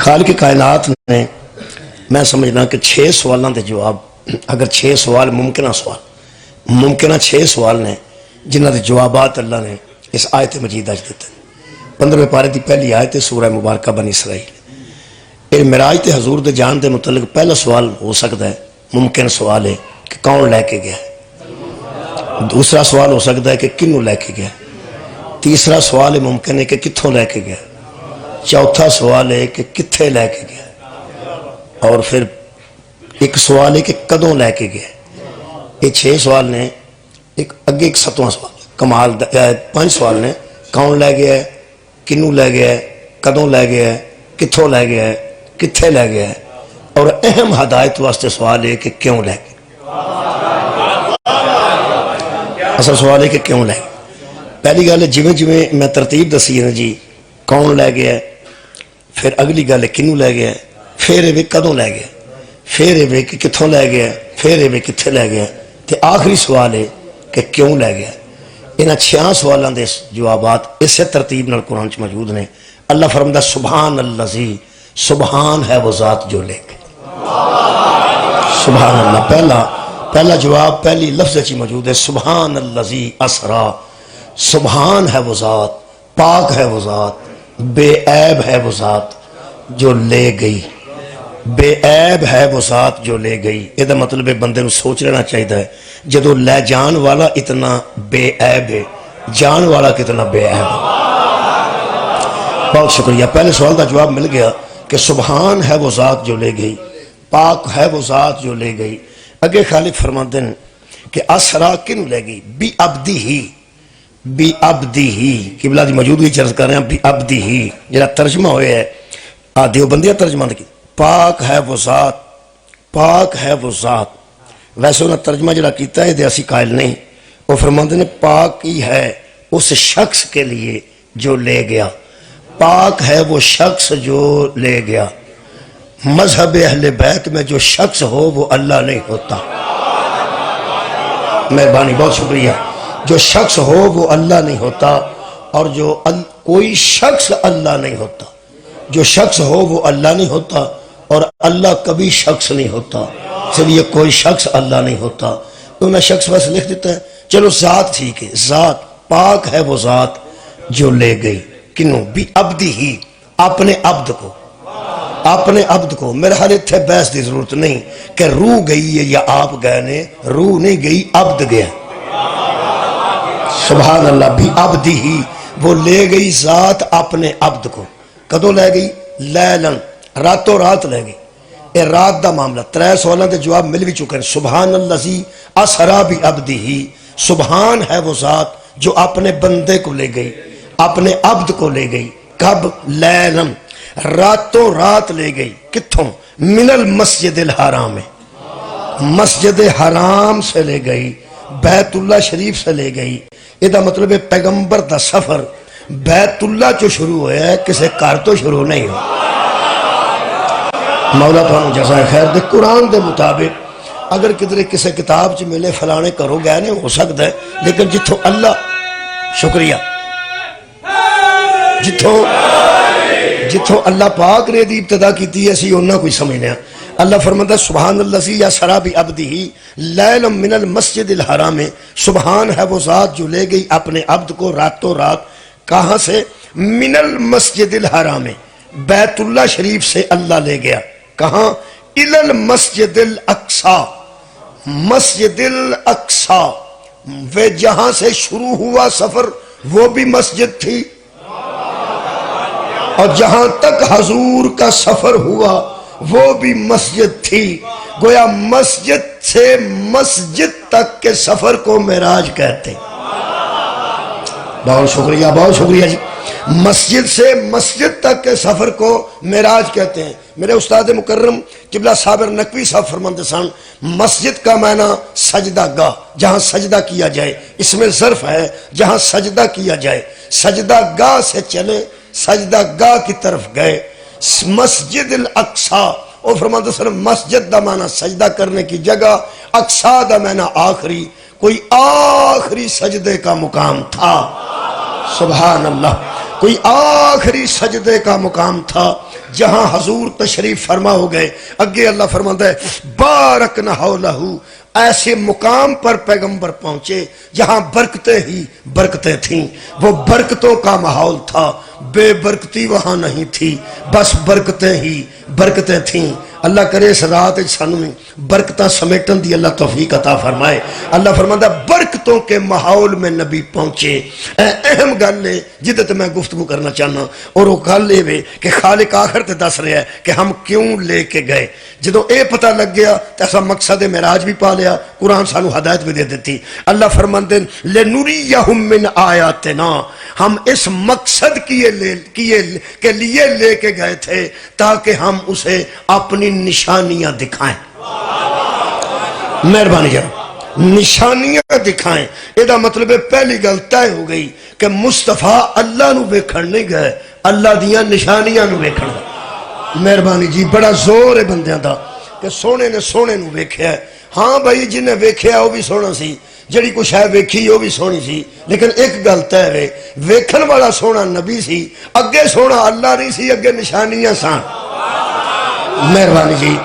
خالق کائنات نے میں سمجھنا کہ 6 سوالوں کے جواب، اگر 6 سوال ممکنہ 6 سوال نے جنہ کے جوابات اللہ نے اس آیت مجید دیتے ہیں۔ 15ویں پارے کی پہلی آیت سورہ مبارکہ بنی اسرائیل۔ یہ معراج تے حضور دے جان دے متعلق پہلا سوال ہو سکتا ہے، ممکن سوال ہے کہ کون لے کے گیا ہے۔ دوسرا سوال ہو سکتا ہے کہ کنوں لے کے گیا ہے۔ تیسرا سوال ممکن ہے کہ کتھوں لے کے گیا۔ چوتھا سوال ہے کہ کتھے لے کے گیا، اور پھر ایک سوال ہے کہ کدوں لے کے گیا۔ یہ 6 سوال نے، ایک اگے ایک 7واں سوال کمال 5 سوال نے، کون لے گیا ہے، کنوں لے گیا ہے، کدوں لے گیا ہے، کتھوں لے گیا ہے، کتھے لے گیا ہے، اور اہم ہدایت واسطے سوال ہے کہ کیوں لے گیا۔ اصل سوال ہے کہ کیوں لے گیا۔ پہلی گل ہے جویں میں ترتیب دسی ہے جی، کون لے گیا ہے، پھر اگلی گل ہے کنوں لے گیا ہے، پھر یہ کدوں لے گیا، پھر یہ کہ کتھوں لے گیا، پھر یہ کتھے لے گیا، تے آخری سوال ہے کہ کیوں لے گیا۔ انہاں 6 سوالوں دے جوابات اسے ترتیب نال قرآن چ موجود نے۔ اللہ فرماتا سبحان اللذی، سبحان ہے وہ ذات جو لے گئے۔ سبحان اللہ پہلا جواب پہلی لفظ چی موجود ہے، سبحان اللذی اسرا۔ سبحان ہے وہ ذات، پاک ہے وہ ذات، بے عیب ہے وہ ذات جو لے گئی۔ بے عیب ہے وہ ذات جو لے گئی۔ یہ دا مطلب ہے بندے نو سوچ لینا چاہیے ہے، جدو لے جان والا اتنا بے عیب ہے، جان والا کتنا بے عیب ہے۔ بہت شکریہ، پہلے سوال دا جواب مل گیا کہ سبحان ہے وہ ذات جو لے گئی، پاک ہے وہ ذات جو لے گئی۔ اگے خالق فرماتے ہیں کہ اسرا کنو لے گئی، بی عبدی ہی، بی عبدی ہی، قبلہ دی موجودگی چرز کر رہے ہیں، بی عبدی ہی جڑا ترجمہ ہوئے ہے دیوبندیہ ترجمہ کی، پاک ہے وہ ذات، پاک ہے وہ ذات۔ ویسے انہوں نے ترجمہ جڑا کیتا ہے دے اسی قائل نہیں، وہ فرماتے ہیں پاک ہی ہے اس شخص کے لیے جو لے گیا، پاک ہے وہ شخص جو لے گیا۔ مذہب اہل بیت میں جو شخص ہو وہ اللہ نہیں ہوتا۔ مہربانی، بہت شکریہ۔ جو شخص ہو وہ اللہ نہیں ہوتا، اور جو کوئی شخص اللہ نہیں ہوتا۔ جو شخص ہو وہ اللہ نہیں ہوتا، اور اللہ کبھی شخص نہیں ہوتا، اس لیے کوئی شخص اللہ نہیں ہوتا۔ انہوں نے شخص بس لکھ دیتا ہے، چلو ذات ٹھیک ہے، ذات پاک ہے وہ ذات جو لے گئی۔ کنوں؟ بھی عبدی ہی، اپنے عبد کو، اپنے عبد کو۔ میرے حال اتھے بحث دی ضرورت نہیں کہ روح گئی ہے یا آپ گئے نے، روح نہیں گئی، عبد گیا۔ سبحان اللہ، بھی عبدی ہی، وہ لے گئی ذات اپنے عبد کو۔ کدوں لے گئی؟ لیلن، راتوں رات لے گئی۔ اے رات دا معاملہ 3 سوالوں دے جواب مل بھی چکے ہیں۔ سبحان اللذی اسرا بھی عبدی ہی، سبحان ہے وہ ذات جو اپنے بندے کو لے گئی، اپنے عبد کو لے گئی۔ کب؟ لیلن، راتوں رات لے گئی۔ کتھوں؟ من المسجد الحرام، مسجد حرام سے لے گئی، بیت اللہ شریف سے لے گئی۔ یہ دا مطلب ہے پیغمبر دا سفر بیت اللہ جو شروع ہوا ہے، کسے کار تو شروع نہیں ہو۔ مولا تو جزائے خیر دے قرآن دے مطابق اگر کدھر کسے کتاب چ ملے فلانے کرو گئے نہیں ہو سکتا ہے، لیکن جتھوں اللہ، شکریہ، جتھوں اللہ پاک نے دی ابتدا کی اسی انہاں کوئی سمجھنے ہیں۔ اللہ فرماتا سبحان اللذی اسرا بعبدہ لیلا من المسجد الحرام، سبحان ہے وہ ذات جو لے گئی اپنے عبد کو راتوں رات۔ کہاں سے؟ من المسجد الحرام، بیت اللہ شریف سے اللہ لے گیا۔ کہاں؟ الی المسجد الاقصی، مسجد الاقصی، وہ جہاں سے شروع ہوا سفر وہ بھی مسجد تھی، اور جہاں تک حضور کا سفر ہوا وہ بھی مسجد تھی۔ گویا مسجد سے مسجد تک کے سفر کو معراج کہتے ہیں۔ بہت شکریہ، بہت شکریہ جی۔ مسجد سے مسجد تک کے سفر کو معراج کہتے ہیں۔ میرے استاد مکرم قبلہ صابر نقوی صاحب فرماتے سن، مسجد کا معنی سجدہ گاہ، جہاں سجدہ کیا جائے، اس میں ظرف ہے جہاں سجدہ کیا جائے۔ سجدہ گاہ سے چلے، سجدہ گاہ کی طرف گئے۔ مسجد الاقصی، وہ فرماتے سن مسجد دا معنی سجدہ کرنے کی جگہ، اقصی دا معنی آخری، کوئی آخری سجدے کا مقام تھا۔ سبحان اللہ، کوئی آخری سجدے کا مقام تھا جہاں حضور تشریف فرما ہو گئے اگے اللہ فرماتا ہے بارکنا حولہ، ایسے مقام پر پیغمبر پہنچے جہاں برکتیں ہی برکتیں تھیں، وہ برکتوں کا ماحول تھا، بے برکتی وہاں نہیں تھی، بس برکتیں ہی برکتیں تھیں۔ اللہ کرے اس رات سانوں میں برکتاں سمیٹن دی اللہ توفیق عطا فرمائے۔ اللہ فرماتا ہے برکتوں کے ماحول میں نبی پہنچے۔ اہم گل ہے جدت میں گفتگو کرنا چاہنا، اور وہ گل یہ کہ خالق آخر تے دس رہا ہے کہ ہم کیوں لے کے گئے۔ جدو اے پتہ لگ گیا تو ایسا مقصد معراج بھی پا لیا، قرآن سانو ہدایت بھی دے دیتی۔ اللہ فرماتے ہیں لنریہم من آیاتنا، ہم اس مقصد کے لیے لے کے گئے تھے تاکہ ہم اسے اپنی نشانیاں دکھائیں۔ مہربانی جناب، نشانیاں دکھائیں۔ یہ مطلب ہے پہلی گل طے ہو گئی کہ مصطفیٰ اللہ نو ویکھن نہیں گئے، اللہ دیاں نشانیاں نو ویکھن گئے۔ مہربانی جی، بڑا زور ہے بندیاں دا کہ سونے نے سونے نو ویکھیا ہے۔ ہاں بھائی جنہیں ویکھیا وہ بھی سونا سی، جڑی کچھ ہے ویکھی وہ بھی سونی سی، لیکن ایک گل طے ہے ویکھن والا سونا نبی سی، اگے سونا اللہ نہیں سی، اگے نشانیاں سان۔ مہربانی جی،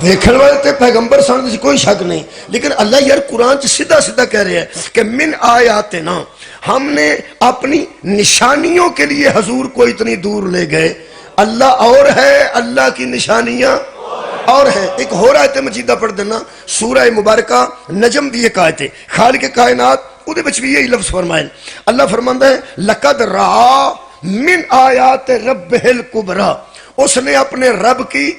ویکھن والے تے پیغمبر سن سی، کوئی شک نہیں، لیکن اللہ یار قرآن چ سیدھا سیدھا کہہ رہے ہیں کہ من آیاتنا، ہم نے اپنی نشانیوں کے لیے حضور کو اتنی دور لے گئے۔ اللہ اور ہے، اللہ کی نشانیاں اور ہیں۔ ایک ہو رہا ہے مجیدہ پڑھ دینا، سورہ مبارکہ نجم دی ایک آیت ہے، خالق کائنات اودے وچ بھی یہی لفظ فرمائے۔ اللہ فرماندا ہے لقد رأى من آیات ربہ الکبریٰ، اس نے اپنے رب کی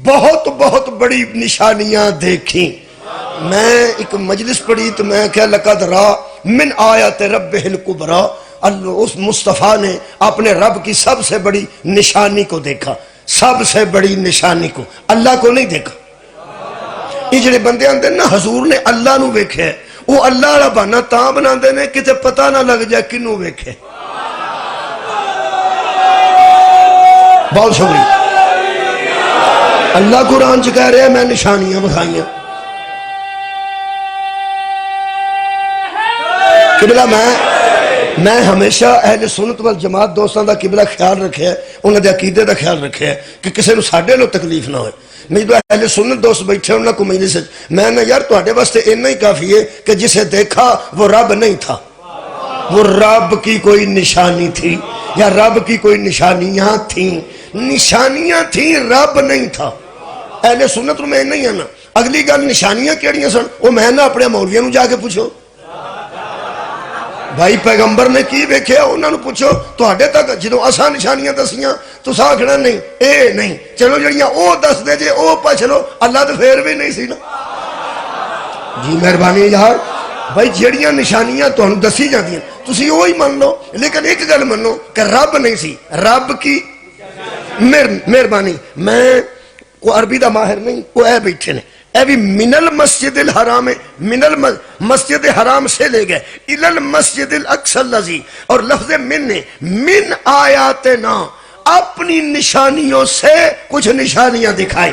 بہت بہت بڑی نشانیاں دیکھیں۔ میں ایک مجلس پڑھی تو میں کہا لقد رأى من آیات ربہ الکبریٰ، اس مصطفیٰ نے اپنے رب کی سب سے بڑی نشانی کو دیکھا، سب سے بڑی نشانی کو، اللہ کو نہیں دیکھا۔ یہ جڑے بندے آندے نا حضور نے اللہ نو ویکھے، وہ اللہ والا بہانا تاں بناندے نے کتے پتہ نہ لگ جائے کنوں ویکھے۔ بہت شکریہ۔ اللہ قرآن چ کہہ رہے ہیں میں نشانیاں بکھائیاں۔ قبلہ میں ہمیشہ اہل سنت والجماعت دوستان دا قبلہ خیال رکھے ہے، انہوں دے عقیدے دا خیال رکھے ہے کہ کسی نو ساڈے لو تکلیف نہ ہوئے۔ میں جو اہل سنت دوست بیٹھے انہوں کو مجلس میں نے یار تواڈے واسطے اتنا ہی کافی ہے کہ جسے دیکھا وہ رب نہیں تھا، وہ رب کی کوئی نشانی تھی یا رب کی کوئی نشانیاں تھیں، نشانیاں تھیں، رب نہیں تھا۔ اہل سنت میں نہیں ہے نا۔ اگلی گل نشانیاں کیڑیاں سن وہ میں نہ اپنے مولویوں نو جا کے پوچھو، بھائی پیغمبر نے کی ویکھیا انہوں نے پوچھو، تواڈے تک جدوں اساں نشانیاں دسیاں تساں آکھنا نہیں اے نہیں، چلو جڑیاں او دس دے جے او پچھ لو، اللہ تو پھر بھی نہیں سی نا۔ جی مہربانی یار، بھائی جڑیاں نشانیاں تانوں دسی جاندیاں تسی وہی من لو، لیکن ایک گل منو کہ رب نہیں سی، رب کی مہربانی۔ میں کو عربی دا ماہر نہیں، وہ اے بیٹھے نے، اے بھی من المسجد الحرام، من المسجد حرام سے لے گئے الی المسجد الاقصی الذی، اور لفظ من نے من آیاتنا، اپنی نشانیوں سے کچھ نشانیاں دکھائی،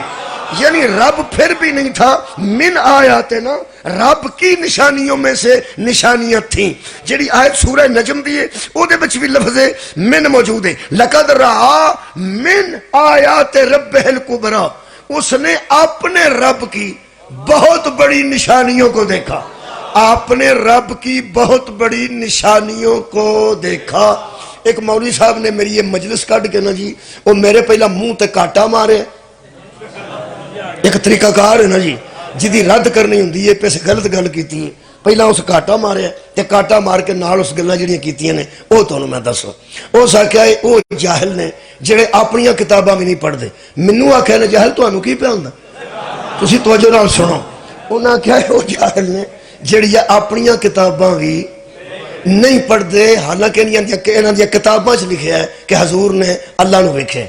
یعنی رب پھر بھی نہیں تھا، من آیاتنا رب کی نشانیوں میں سے نشانیاں تھیں۔ جڑی آیت سورہ نجم دیئے او دے بچ بھی لفظ من موجود ہے، لقد رأى من آیات ربہ الکبریٰ، اس نے اپنے رب کی بہت بڑی نشانیوں کو دیکھا، اپنے رب کی بہت بڑی نشانیوں کو دیکھا۔ ایک مولوی صاحب نے میری یہ مجلس کٹ کے نا جی وہ میرے پہلا منہ تے کاٹا مارے، ایک طریقہ کار ہے نا جی جدی رد کرنی ہوندی ہے پیسے غلط گل کیتی ہے، پہلا اس کاٹا مارے تے کاٹا مار کے نال اس گلاں جڑیاں کیتیاں نے وہ تانوں میں دساں۔ اس آکھیا وہ جاہل نے جڑے اپنیاں کتاباں بھی نہیں پڑھدے، مینوں آکھیا نے جاہل تانوں کی پیا ہوندا، تسی توجہ نال سنو۔ انہاں آکھیا وہ جاہل نے جڑیاں اپنیاں کتاباں بھی نہیں پڑھدے، حالانکہ انہاں دی کتاباں چ لکھیا ہے کہ حضور نے اللہ نو ویکھیا،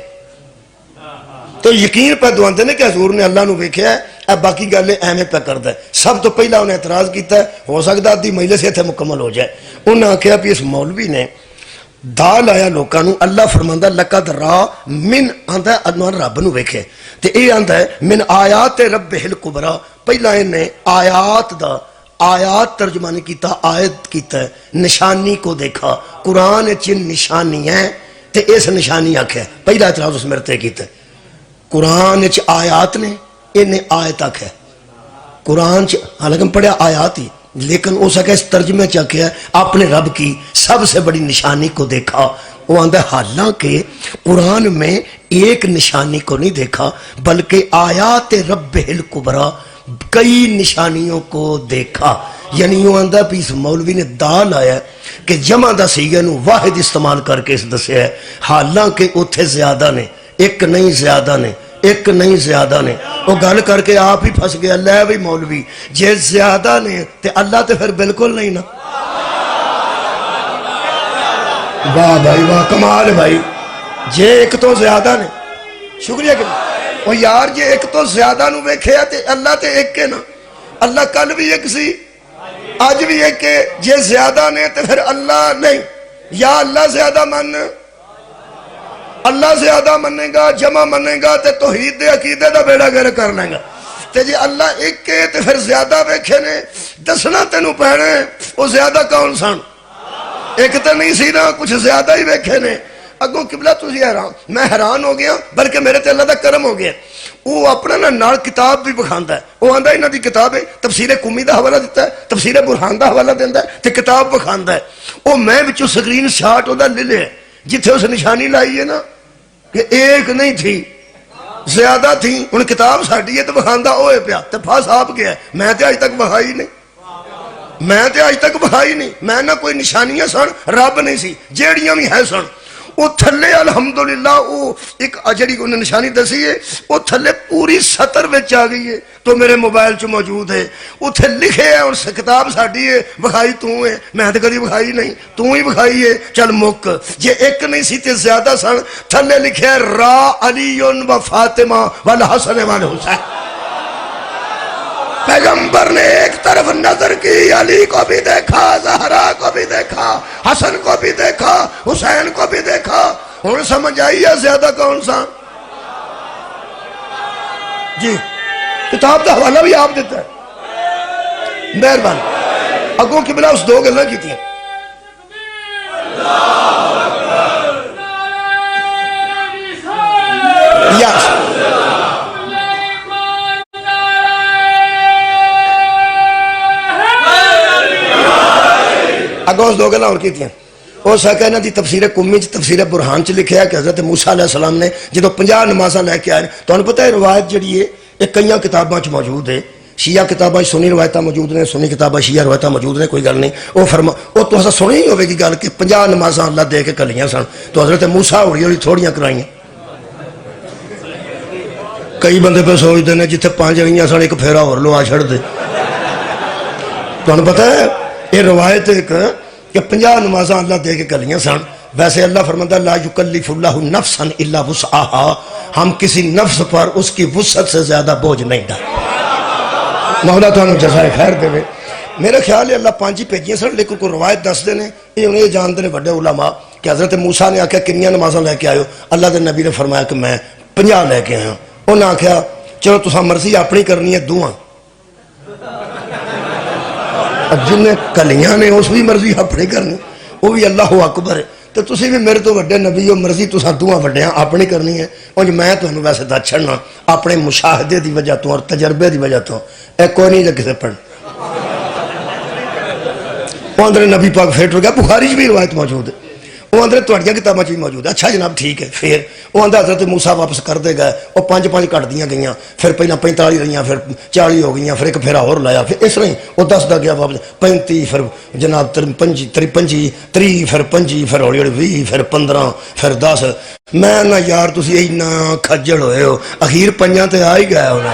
تو یقین پہ دواندے نے کہ حضور نے اللہ نو ویکھیا ہے، اب باقی گلیں ایویں پہ کردا ہے۔ سب تو پہلا انہیں اعتراض کیتا ہے، ہو سکتا آدھی مجلس اتنے مکمل ہو جائے، انہاں آکھیا بھی اس مولوی نے دال آیا لوکاں نو، اللہ فرماندا لقد رأى من، آندا ہے انوار رب نو ویکھے، تے اے آندا ہے من آیات ربہ الکبریٰ، پہلا انہیں آیات دا آیات ترجمانی کیتا، آیت کیتا ہے، نشانی کو دیکھا، قرآن چن نشانی ہے تے اس نشانی آکھیا، پہلا اعتراض اس مرتے کیتا ہے۔ قرآن چ آیات نے، انہیں آئے تک ہے قرآن چ، حالانکہ ہم پڑھیا آیات ہی، لیکن اس کا اس ترجمے چ کیا اپنے رب کی سب سے بڑی نشانی کو دیکھا۔ وہ آندہ حالانکہ قرآن میں ایک نشانی کو نہیں دیکھا بلکہ آیات رب الکبریٰ کئی نشانیوں کو دیکھا۔ یعنی یوں آندہ بھی اس مولوی نے دال آیا کہ جمع دا سیگے نو واحد استعمال کر کے اس دسے ہے، حالانکہ اتھے زیادہ نے، ایک نہیں زیادہ نے، ایک نہیں زیادہ نے۔ وہ گل کر کے آپ ہی پھنس گیا، لے بھی مولوی جے زیادہ نے تے اللہ تے پھر بالکل نہیں نا۔ واہ بھائی واہ، کمال بھائی، جے ایک تو زیادہ نے، شکریہ کہ وہ یار جے ایک تو زیادہ نو ویکھیا تے اللہ تے ایک کے نا، اللہ کل بھی ایک سی آج بھی ایک کے، جے زیادہ نے تے پھر اللہ نہیں۔ یا اللہ زیادہ من، اللہ زیادہ منے گا، جمع منے گا تے توحید دے عقیدے دا بیڑا گر کر لیں گا، تے جے اللہ ایک کے تے پھر زیادہ ویکھے نے دسنا تینوں پہنے وہ زیادہ کون سن؟ ایک تو نہیں سی نا، کچھ زیادہ ہی ویکھے نے۔ اگوں قبلہ تسی حیران، میں حیران ہو گیا، بلکہ میرے تے اللہ دا کرم ہو گیا۔ وہ اپنا نا نال کتاب بھی بکھاندا ہے، وہ آندا انہاں دی کتاب ہے، تفسیر قمی دا حوالہ دیتا ہے، تفسیر برہان دا حوالہ دیندا ہے تے کتاب بکھاندا ہے۔ وہ میں وچوں سکرین شاٹ اودہ لے لے جتھے اس نشانی لائی ہے نا کہ ایک نہیں تھی زیادہ تھی، ان کتاب ساڑی ہے تو بخاندہ ہوئے پیا تو پھاس آپ گیا ہے۔ میں تے آج تک بخائی نہیں، میں تے آج تک بخائی نہیں، میں نہ کوئی نشانیاں سن رب نہیں سی جیڑیاں بھی ہے سن۔ وہ تھلے الحمدللہ وہ ایک اجڑی کو نشانی دسی ہے، وہ تھلے پوری سطر وچ آ گئی ہے تو میرے موبائل چ موجود ہے، وہ تھے لکھے ہے اور کتاب ساڑی ہے، بخائی تو ہے، میں تے کدی بخائی نہیں، تو ہی بخائی ہے۔ چل مک جے ایک نہیں سی تے زیادہ سن، تھلے لکھے ہے را علی و فاطمہ والحسن والحسین۔ پیغمبر نے ایک طرف نظر کی، علی کو بھی دیکھا، زہرا کو بھی دیکھا، حسن کو بھی دیکھا، حسین کو بھی دیکھا۔ ہوں سمجھ آئی ہے زیادہ کون سا؟ جی کتاب کا حوالہ بھی آپ دیتا ہے، مہربان اگوں کی بلا اس دو گلیں کی تھی۔ یس اگوں اس دو گلیں اور کی تھی۔ وہ سکہ نا دی تفسیر قمی چ تفسیر برہان چ لکھیا ہے کہ حضرت موسیٰ علیہ السلام نے جدو 50 نمازاں لے کے آئے، تو انہوں پتہ ہے روایت جڑی ہے یہ کئیاں کتاباں چ موجود ہے، شیعہ کتاباں سنی روایتاں موجود نے، سنی کتاباں شیعہ روایتاں موجود نے، کوئی گل نہیں۔ وہ فرما وہ تو ایسا سنی ہی ہوئے گی گل کہ 50 نمازاں اللہ دے کے کلیاں سن تو حضرت موسیٰ ہوئی تھوڑیاں کرائیں۔ کئی بندے پہ سوچتے ہیں جتھے 5 رہیاں سن ایک پھیرا اور لو آ چھڑ دے۔ تو انہوں پتہ ہے یہ روایت ایک کہ 50 نمازاں اللہ دے کے کلیاں سن۔ ویسے اللہ فرماتا لا یکلف اللہ نفسا الا وسعها، ہم کسی نفس پر اس کی وسعت سے زیادہ بوجھ نہیں ڈالتے۔ مولا تو انہوں جزائے خیر دے۔ میرے خیال ہے اللہ 5 ہی بھیجیاں سن، لیکن کوئی روایت دس دے نے یہ انہیں یہ جانتے ہیں بڑے علماء کہ حضرت موسیٰ نے آکھا کنیاں نمازاں لے کے آئے ہو؟ اللہ دے نبی نے فرمایا کہ میں 50 لے کے آیا ہوں۔ انہوں نے آکھا چلو تساں مرضی اپنی کرنی ہے دعاں، جنہیں کلیاں نے اس بھی مرضی اپنی کرنی، وہ بھی اللہ اکبر ہے۔ تو تسی بھی میرے تو وڈے نبی ہو، مرضی تساں دعاں وڈیاں اپنی کرنی ہے۔ اور میں تمہیں ویسے دس چھڑنا اپنے مشاہدے دی وجہ تو اور تجربے دی وجہ تو اے کوئی نہیں جا کسے پڑھ۔ وہ اندر نبی پاک پھیٹ ہو گیا، بخاری بھی روایت موجود ہے، وہ اندر توڑیاں کتاباں چ بھی موجود ہے۔ اچھا جناب ٹھیک ہے، پھر وہ اندر حضرت موسیٰ واپس کر دے گئے، وہ 5 کٹ دیاں گئیاں، پھر پہلا 45 رہیاں، پھر 40 ہو گئیاں، پھر ایک پھیرا اور لایا، پھر اس طرح وہ 10 دا گیا واپس 35، پھر جناب 35، پھر 25، پھر ہولی ہولی 20، پھر 15، پھر 10۔ میں نہ یار تسی اینا کھجڑ ہوئے ہو، اخیر 5 تے آ ہی گیا ہونا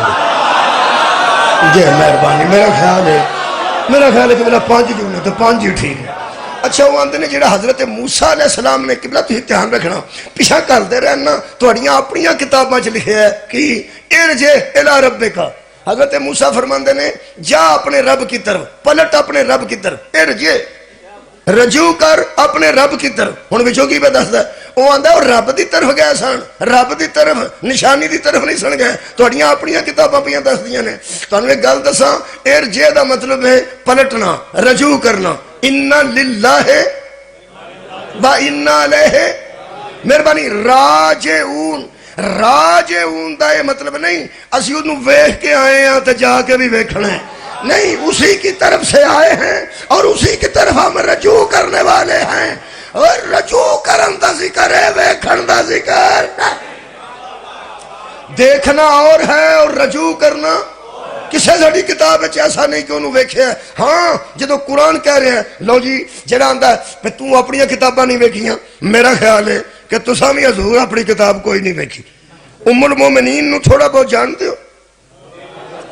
جی مہربانی۔ میرا خیال ہے کہ میرا 5 کیوں نہیں تو 5 ہی ٹھیک ہے۔ اچھا وہ آندے نے جڑا حضرت موسیٰ علیہ السلام نے قبلہ تو دھیان رکھنا پیچھا کر دے رہنا توڑیاں اپنیاں کتاباں چ لکھے ہے کہ ارجع الی ربک، حضرت موسیٰ فرماندے نے جا اپنے رب کی طرف، پلٹ اپنے رب کی طرف، ارجع رجوع کر اپنے رب کی طرف۔ ہن وچوں کی پہ دسدا وہ آندا وہ رب دی طرف گئے سن، رب دی طرف نشانی دی طرف نہیں سن گئے، توڑیاں اپنیاں کتاباں پیاں دسدیاں نے۔ تانوں ایک گل دساں، ارجع دا مطلب ہے پلٹنا، رجوع کرنا۔ اِنَّا لِلَّهِ وَإِنَّا عَلَيْهِ مہربانی راجعون، راج اون دا یہ مطلب نہیں اسی انہوں ویکھ کے آئے ہیں تو جا کے بھی ویکھنا ہے، نہیں، اسی کی طرف سے آئے ہیں اور اسی کی طرف ہم رجوع کرنے والے ہیں، اور رجوع کرن دا ذکر ہے، ویکھن دا ذکر ہے۔ دیکھنا اور ہے اور رجوع کرنا کسے ساڑی کتاب ہے ایسا نہیں کہ انہوں ویکھے ہے۔ ہاں جدو قرآن کہہ رہے ہیں لو جی جڑا آندہ ہے پہ تم اپنی کتاباں نہیں ویکھیاں، میرا خیال ہے کہ تساں بھی حضور اپنی کتاب کوئی نہیں ویکھی۔ ام المومنین نو تھوڑا بہت جانتے ہو؟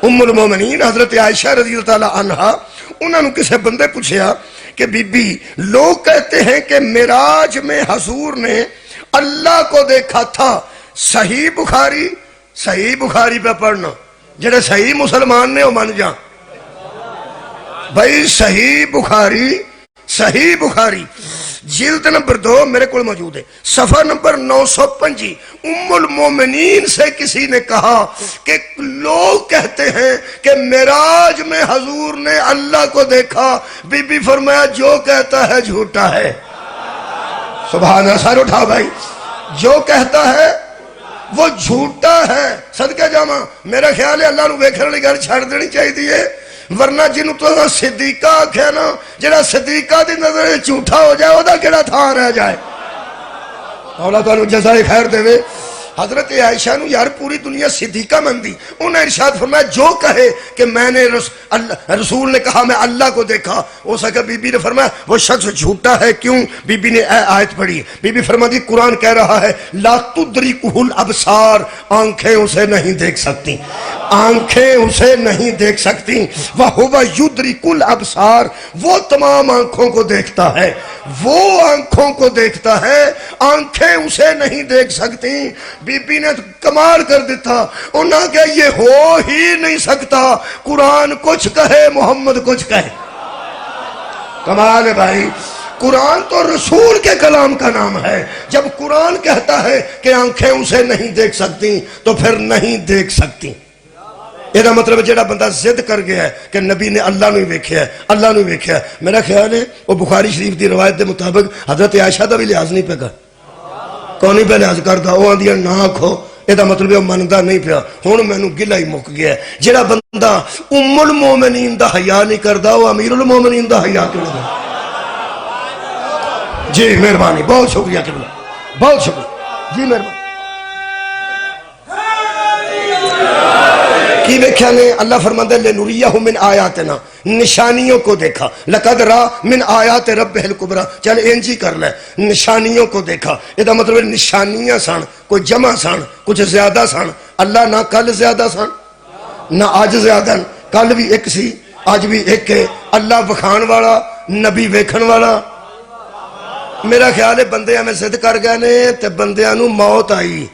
ام المومنین حضرت عائشہ رضی اللہ عنہ، انہوں نے کسے بندے پوچھیا کہ بی بی لوگ کہتے ہیں کہ معراج میں حضور نے اللہ کو دیکھا تھا، صحیح بخاری پہ پڑھنا، جڑے صحیح مسلمان نے وہ من جان بھائی، صحیح بخاری جلد نمبر 2 میرے کو موجود ہے، صفحہ نمبر 905۔ ام المومنین سے کسی نے کہا کہ لوگ کہتے ہیں کہ معراج میں حضور نے اللہ کو دیکھا، بی بی فرمایا جو کہتا ہے جھوٹا ہے۔ سبحان اللہ، سار اٹھا بھائی، جو کہتا ہے وہ جھوٹا ہے۔ صدقہ جامع میرا خیال ہے اللہ نو ویکھن والی گل چھڑ دینی چاہیے، ورنہ جنوں تو صدیقہ آکھیا نا، جڑا صدیقہ دی نظر جھوٹا ہو جائے وہ دا کیڑا تھا رہ جائے۔ اللہ تعالیٰ جزائے خیر دے وے۔ حضرت عائشہ نو یار پوری دنیا صدیقہ مندی، انہیں ارشاد فرمایا جو کہے کہ میں نے رسول نے کہا میں اللہ کو دیکھا، ہو سکا بی بی نے فرمایا وہ شخص جھوٹا ہے۔ کیوں؟ بی بی نے آیت پڑھی، بی بی فرما دی قرآن کہہ رہا ہے لا تدرکہ الابصار، آنکھیں اسے نہیں دیکھ سکتی، آنکھیں اسے نہیں دیکھ سکتی، وَهُوَ يُدْرِكُ الْأَبْصَارِ، وہ تمام آنکھوں کو دیکھتا ہے، وہ آنکھوں کو دیکھتا ہے، آنکھیں اسے نہیں دیکھ سکتی۔ بی بی نے کمال کر دیتا، انہاں کہ یہ ہو ہی نہیں سکتا، قرآن کچھ کہے محمد کچھ کہے۔ کمال ہے بھائی، قرآن تو رسول کے کلام کا نام ہے، جب قرآن کہتا ہے کہ آنکھیں اسے نہیں دیکھ سکتی تو پھر نہیں دیکھ سکتی۔ یہ مطلب جڑا بندہ ضد کر گیا ہے کہ نبی نے اللہ نہیں ویکھیا ہے، اللہ نہیں ویکھیا ہے، میرا خیال ہے وہ بخاری شریف دی روایت دے مطابق حضرت عائشہ دا بھی لحاظ نہیں پہ کر، کون نہیں پہ لحاظ کرتا، وہ آندیا نہ آکھو، یہ مطلب وہ مندا نہیں پیا۔ ہن مینوں گلا ہی مک گیا ہے، جڑا بندہ ام المومنین دا حیا نہیں کردا وہ امیر المومنین دا حیا کیوں کردا؟ جی مہربانی، بہت شکریہ قبلہ، بہت شکریہ جی مہربانی۔ کی ویکھیا نے؟ اللہ فرماتا ہے لنریہ من آیاتنا، نشانیوں کو دیکھا، لقد را من آیات ربہ الکبریٰ، چل انجی کر لے، نشانیوں کو دیکھا۔ یہ مطلب نشانیاں سن، کوئی جمع سن، کچھ زیادہ سن۔ اللہ نہ کل زیادہ سن نہ آج زیادہ، کل بھی ایک سی آج بھی ایک ہے، اللہ وکھان والا نبی ویکھن والا۔ میرا خیال ہے بندے ہمیں ضد کر گئے نے تے بندیاں نو موت آئی۔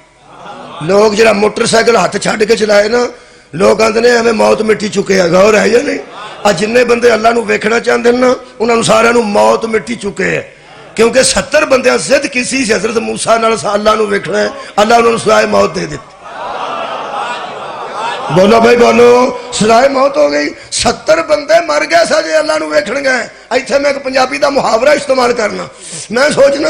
لوگ جڑا موٹر سائیکل ہاتھ چھڈ کے چلائے نا، لوگ آندے نے ہمیں موت مٹی چکے ہے، غور ہے یا نہیں؟ آج جننے بندے اللہ نو ویکھنا چاہتے ہیں نا انہوں نے سارے نو موت مٹی چکے ہے، کیونکہ 70 بندیاں ضد کسی سے حضرت موسیٰ نال اللہ نو ویکھنا ہے، اللہ انہوں نے سزائے موت دے دیتی۔ بولو بھائی بولو، سزائے موت ہو گئی۔ 70 بندے مر گئے سا جے اللہ نو ویکھن گئے۔ ایتھے میں ایک پنجابی دا محاورہ استعمال کرنا، میں سوچنا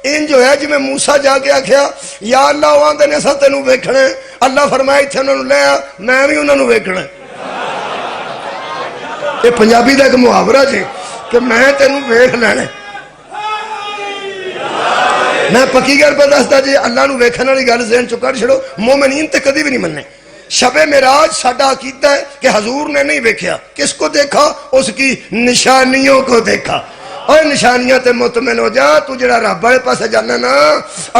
ان جو ہے جی میں موسیٰ جا کے آکھیا یا اللہ وہاں دے نے سا تینوں ویکھنا ہے، اللہ فرمایا ایتھے انہوں نے لیا میں بھی انہوں نے ویکھنا ہے۔ یہ پنجابی دا ایک محاورہ جی کہ میں تینوں ویکھ لینا۔ میں پکی گل پہ دستا جی اللہ نو ویکھن والی گل ذہن چ کر چھڑو، مومنین تے کدی بھی نہیں مننے۔ شب معراج ساڈا عقیدہ ہے کہ حضور نے نہیں ویکھیا، کس کو دیکھا؟ اس کی نشانیوں کو دیکھا۔ اور نشانیاں تے مطمئن ہو جا، تو جڑا رب والے پاسے جانا نا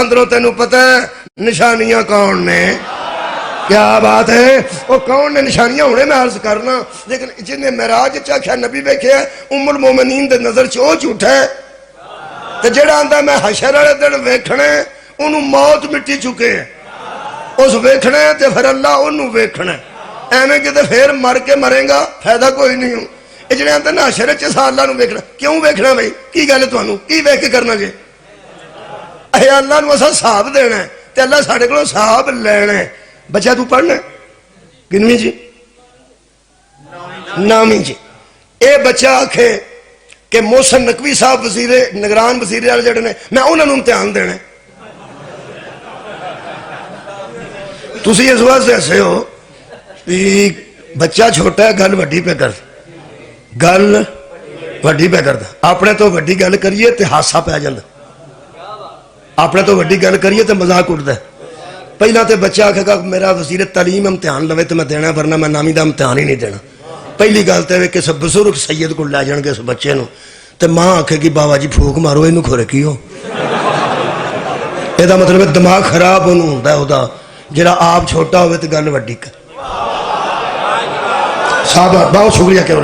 اندروں تینوں پتہ ہے نشانیاں کون نے۔ کیا بات ہے، وہ کون نے نشانیاں ہونے میں عرض کرنا، لیکن جن نے معراج چاکھیا نبی ویکھیا ام المومنین دے نظر چ او جھوٹا ہے، تے جڑا آندا میں حشر والے دن ویکھنا ہے انہوں موت مٹی چکے ہیں، اس ویکھنا ہے تے پھر اللہ انہوں ویکھنا ہے۔ ایویں کتے پھر مر کے مرے گا فائدہ کوئی نہیں ہوں۔ یہ جڑے آندے نا حشر چ اللہ نو ویکھنا، کیوں ویکھنا بھائی؟ کی گل ہے تانوں؟ کی ویکھ کے کرنا جی؟ اے اللہ نو اساں حساب دینا ہے تے اللہ ساڈے کولوں حساب لینا ہے۔ بچہ تو پڑھنا ہے کنویں جی؟ نامی جی۔ اے بچہ آکھے کہ محسن نقوی صاحب وزیر نگران وزیر اعلیٰ جڑے نے میں انہوں نے امتحان دینا ہے۔ تسی اس واسطے ہسے ہو کہ بچہ چھوٹا ہے گل وڈی پہ کر گل وڈی پہ کرتا اپنے تو وڈی گل کریے تے ہاسا پہ جاندہ اپنے تو وڈی گل کریے تے مذاق اٹھتا ہے پہلا تے بچہ آکھے گا میرا وزیر تعلیم امتحان لوے تو میں دینا ورنہ میں نامی دا امتحان ہی نہیں دینا پہلی گل تے کہ کسی بزرگ سید کو لے جان گے اس بچے نو تے ماں آکھے گی بابا جی پھوک مارو اینو کھو رکھی ہو یہ مطلب ہے دماغ خراب انہوں ہوتا ہے ہوتا جڑا آپ چھوٹا ہوئے تے گل وڈی کر صاحب بہت شکریہ کہ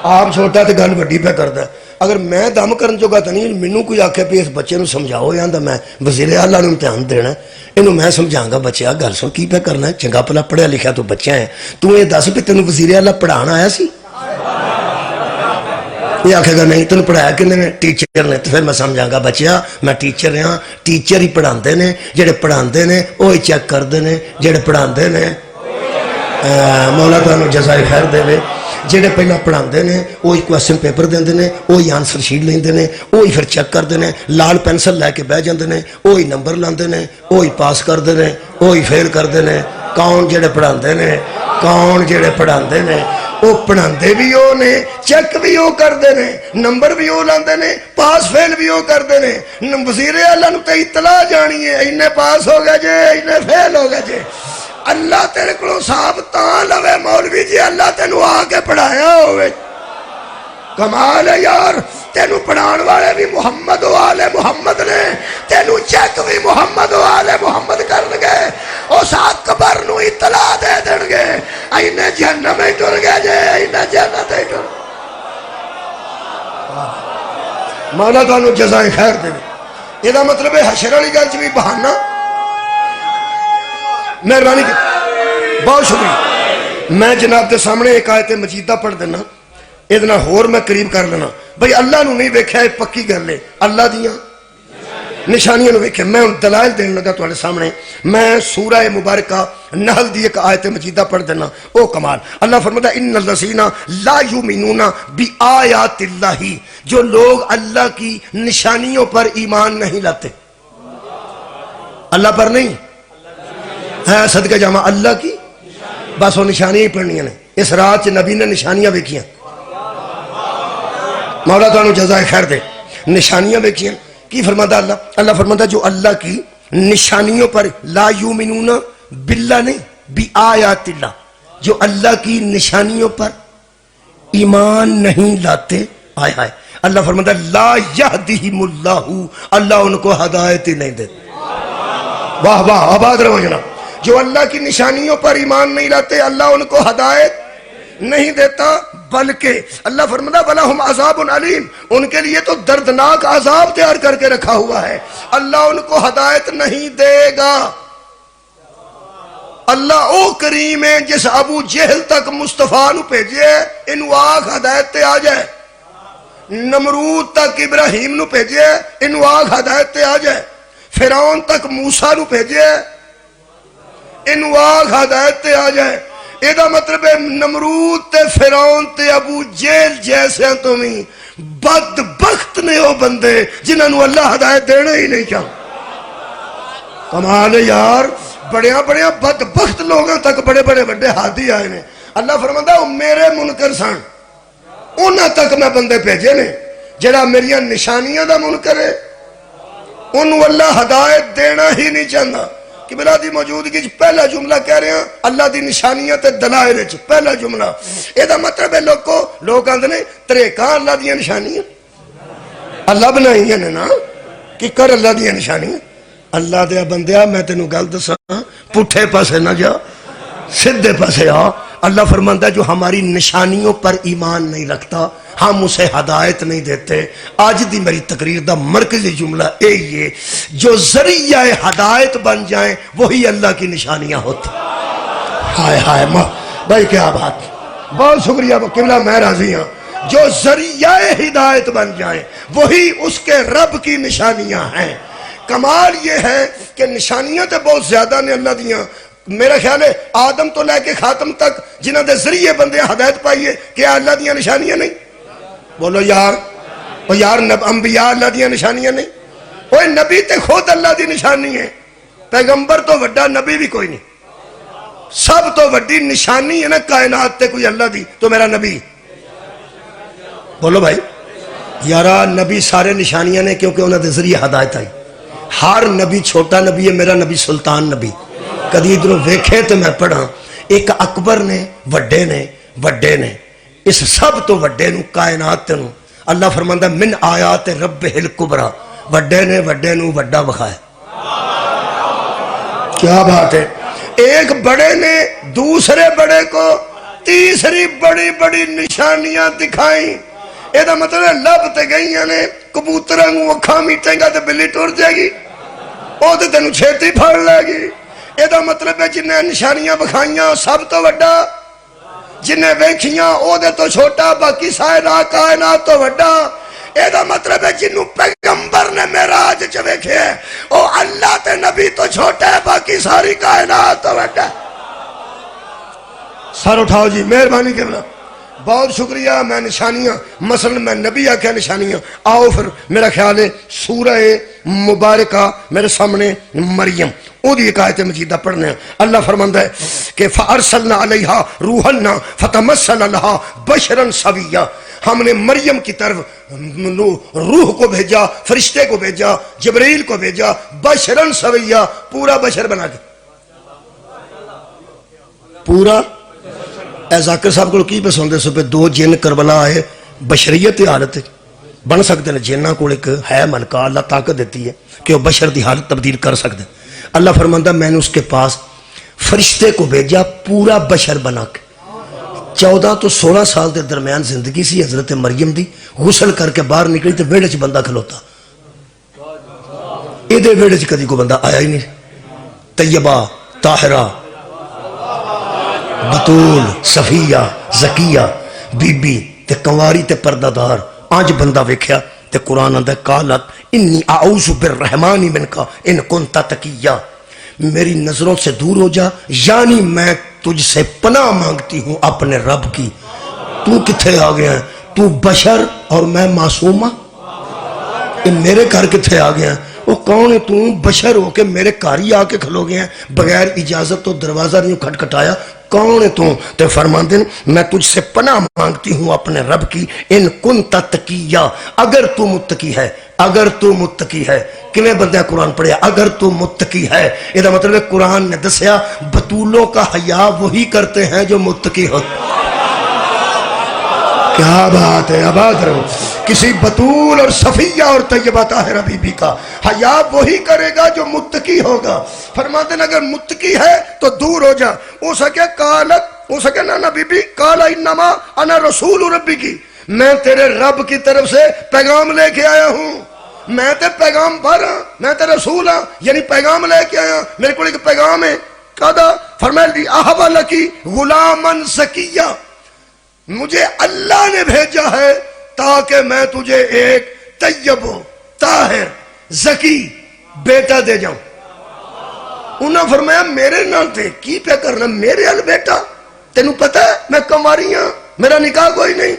آپ چھوٹا تے گل وڈی پہ کرتا ہے اگر میں دم کرن جو گا تو نہیں مینوں کوئی آکھے پہ اس بچے نو سمجھاؤ یہاں میں وزیر اعلیٰ نو امتحان دینا انہوں میں سمجھاؤں گا بچہ گل سن کی پہ کرنا ہے چنگا پلا پڑھیا لکھیا تو بچہ ہے تو یہ دس پہ تینوں وزیر اعلیٰ پڑھانا آیا سی یہ آکھے گا نہیں تینوں پڑھایا کنے نے ٹیچر نے تو پھر میں سمجھاؤں گا بچہ میں ٹیچر رہا ٹیچر ہی پڑھاندے نے جڑے پڑھاندے نے وہی چیک کردے نے جڑے پڑھاندے نے مولا تانوں جزائے خیر دے وے جڑے پہلے پڑھاندے نے وہی کوسچن پیپر دیندے نے وہی آنسر شیٹ لیندے نے وہی پھر چیک کردے نے لال پینسل لے کے بہ جاندے نے وہی نمبر لاندے نے وہی پاس کردے نے وہی فیل کردے نے کون جڑے پڑھاندے نے کون جڑے پڑھاندے نے وہ پڑھاندے بھی ہو نے چیک بھی ہو کردے نے نمبر بھی ہو لاندے نے پاس فیل بھی ہو کردے نے وزیر اعلیٰ نو تے اطلاع جانی ہے انہیں پاس ہو گئے جے انہیں فیل ہو گئے جے اللہ تیرے کو صاحب تاں لوے مولوی جی اللہ تینو آ کے پڑھایا ہوئے کمال ہے یار تینو پڑھان والے بھی محمد و آل محمد نے تینو چیک بھی محمد و آل محمد کرن گے اس اکبر نو اطلاع دے دن گے اینے جہنم ہی ٹر گئے جے اینے جنت ہی ٹر مولا تانوں جزائے خیر دے یہ دا مطلب ہے حشر والی گل چ بھی بہانہ مہربانی کی بہت شکریہ میں جناب دے سامنے ایک آیت مجیدہ پڑھ دینا ادنا ہور میں قریب کر لینا بھئی اللہ نو نہیں ویکھیا ہے پکی گل ہے اللہ دیاں نشانیاں نو ویکھیا میں ان دلائل دین لگا تواڈے سامنے میں سورہ مبارکہ نحل دی ایک آیت مجیدہ پڑھ دینا او کمال اللہ فرماتا ہے ان الذین لا یؤمنون بآیات اللہ جو لوگ اللہ کی نشانیوں پر ایمان نہیں لاتے اللہ پر نہیں ہے صدقہ جامع اللہ کی بس وہ نشانیاں ہی پڑھنیاں نے اس رات نبی نے نشانیاں ویکھیاں مولا تانوں جزائے خیر دے نشانیاں ویکھیاں کی فرماتا اللہ فرماتا جو اللہ کی نشانیوں پر لا یومنون باللہ نہیں بآیات اللہ جو اللہ کی نشانیوں پر ایمان نہیں لاتے آئے آئے اللہ فرماتا لا یہدیہم اللہ اللہ ان کو ہدایت ہی نہیں دیتے واہ واہ آباد رہو جناب جو اللہ کی نشانیوں پر ایمان نہیں لاتے اللہ ان کو ہدایت نہیں دیتا بلکہ اللہ فرماتا وَلَهُمْ عَذَابٌ علیم ان کے لیے تو دردناک عذاب تیار کر کے رکھا ہوا ہے اللہ ان کو ہدایت نہیں دے گا اللہ او کریم ہے جس ابو جہل تک مصطفیٰ نو بھیجے انو آگ ہدایت تے آ جائے نمرود تک ابراہیم نو بھیجے انو آگ ہدایت تے آ جائے فرعون تک موسیٰ نو بھیجے انو آگ ہدایت تے آ جائے ایدہ مطلب ہے نمرود تے فرعون تے ابو جیل جیسے ہیں تمہیں بدبخت نے ہو بندے جنہوں نے اللہ ہدایت دینا ہی نہیں چاہتا کمال ہے یار بڑیاں بڑیاں بدبخت لوگوں تک بڑے بڑے بڑے ہاتھی آئے نے اللہ فرماتا ہے میرے منکر سن انہاں تک میں بندے بھیجے نے جڑا میریاں نشانیاں دا منکر ہے انہوں اللہ ہدایت دینا ہی نہیں چاہتا کہ بلا دی موجودگی پہلا جملہ کہہ رہے ہیں اللہ دی نشانیاں تے دلائل پہلا جملہ یہ دا مطلب ہے لوگ آندے نے طریقہ اللہ دی نشانیاں اللہ بنائی ہیں نا کہ کر اللہ دی نشانیاں اللہ دیا بندیا میں تینوں گل دساں پٹھے پاسے نہ جا سدھے پاسے آ اللہ فرماتا ہے جو ہماری نشانیوں پر ایمان نہیں رکھتا ہم اسے ہدایت نہیں دیتے آج دی میری تقریر دا مرکزی جملہ یہ جو ذریعہ ہدایت بن جائیں وہی اللہ کی نشانیاں ہوتی ہائے ہائے بھائی کیا بات بہت شکریہ قبلہ میں راضی ہوں جو ذریعہ ہدایت بن جائیں وہی اس کے رب کی نشانیاں ہیں کمال یہ ہے کہ نشانیاں تو بہت زیادہ نے اللہ دیاں میرا خیال ہے آدم تو لے کے خاتم تک جنہ دے ذریعے بندے ہدایت پائیے کیا اللہ دیاں نشانیاں نہیں بولو یار او یار انبیاء اللہ دیاں نشانیاں نہیں اوہ نبی تے خود اللہ دی نشانی ہے پیغمبر تو وڈا نبی بھی کوئی نہیں سب تو وڈی نشانی ہے نا کائنات تے کوئی اللہ دی تو میرا نبی. بولو بھائی یارا نبی سارے نشانیاں نے کیونکہ انہوں نے ذریعہ ہدایت آئی. ہر نبی چھوٹا نبی ہے, میرا نبی سلطان نبی. کدی ادھروں ویکھے تو میں پڑھا ایک اکبر نے وڈے نے اس سب تو وڈے نو کائنات نو اللہ فرماندا من آیات رب الکبریٰ, وڈے نو وڈا بخایا. کیا بات ہے. ایک بڑے نے دوسرے بڑے کو تیسری بڑی بڑی نشانیاں دکھائیں. یہ مطلب لب تے گئی نے کبوتراں نو اکھاں میٹے گا تے بلی ٹر جائے گی, او تے تینوں چھیتی پھڑ لے گی. یہ مطلب ہے جنہیں نشانیاں بکھائیاں سب تو وڈا, جنہیں ویکھیاں او دے تو چھوٹا, باقی سائرہ کائنات تو وڈا. یہ مطلب ہے جنہوں پیغمبر نے معراج چ ویکھے او اللہ تے نبی تو چھوٹا ہے, باقی ساری کائنات تو وڈا. سر اٹھاؤ جی, مہربانی کرنا, بہت شکریہ. میں نشانیاں مثلا میں نبی آکھیا نشانیاں. آؤ پھر میرا خیال ہے سورہ مبارکہ میرے سامنے مریم او دی ایک آیت مجیدہ پڑھنے ہیں. اللہ فرماندا ہے کہ فَأَرْسَلْنَا عَلَيْهَا رُوحًا فَتَمَثَّلَ لَهَا بَشَرًا سَوِيًّا, ہم نے مریم کی طرف روح کو بھیجا, فرشتے کو بھیجا, جبرائیل کو بھیجا, بشرًا سویّا, پورا بشر بنا کے. پورا اے ذاکر صاحب کو کی پسند ہے سو پہ دو جن کربلا آئے بشریت حالت بن سکتے ہیں. جنہ کو ایک ہے ملکہ, اللہ طاقت دیتی ہے کہ وہ بشر دی حالت تبدیل کر سکتے ہیں. اللہ فرماندہ میں نے اس کے پاس فرشتے کو بھیجا پورا بشر بنا کے. 14 تو 16 سال دے درمیان زندگی سی حضرت مریم دی. غسل کر کے باہر نکلی تو ویڑے چ بندہ کھلوتا, یہ ویڑے چ کدی کو بندہ آیا ہی نہیں. طیبہ, طاہرہ, بطول, صفیہ, زکیہ بی بی تے کنواری تے پردہ دار. آج بندہ ویکھیا تے قرآن آندا قالت انی اعوذ بالرحمن منک ان کنت تقیہ, میری نظروں سے دور ہو جا, یعنی میں تجھ سے پناہ مانگتی ہوں اپنے رب کی. تو کتھے آ گیا ہے, تو بشر اور میں معصوم ہاں, میرے گھر کتھے آ گیا ہے. وہ کون ہے تو بشر ہو کے میرے گھر ہی آ کے کھلو گیا ہے بغیر اجازت تو دروازہ نہیں کھٹکھٹایا, کون ہے تو فرماندے میں تجھ سے پناہ مانگتی ہوں اپنے رب کی ان کنت تقیہ, اگر تو متقی ہے. اگر تو متقی ہے کنے بندہ قرآن پڑھے اگر تو متقی ہے, یہ مطلب ہے قرآن نے دسیا بطولوں کا حیا وہی کرتے ہیں جو متقی ہوتے. کیا بات ہے, آباد رہو. کسی بطول اور صفیہ اور طیبہ طاہرہ بی بی کا حیا وہی کرے گا جو متقی ہوگا. فرماتے ہیں اگر متقی ہے تو دور ہو جا. ہو سکے قالت, ہو سکے نا بی بی قال انما انا رسول ربی کی, میں تیرے رب کی طرف سے پیغام لے کے آیا ہوں. میں تے پیغام بھر ہاں, میں تے رسول ہاں, یعنی پیغام لے کے آیا. میرے کو ایک پیغام ہے. کہا فرمایا دی احب لکی غلامن زکیہ, مجھے اللہ نے بھیجا ہے تاکہ میں تجھے ایک طیب, طاہر, زکی بیٹا دے جاؤں. انہوں نے فرمایا میرے نام تے کی پہ کرنا, میرے ال بیٹا, تینوں پتہ ہے میں کماری ہاں, میرا نکاح کوئی نہیں.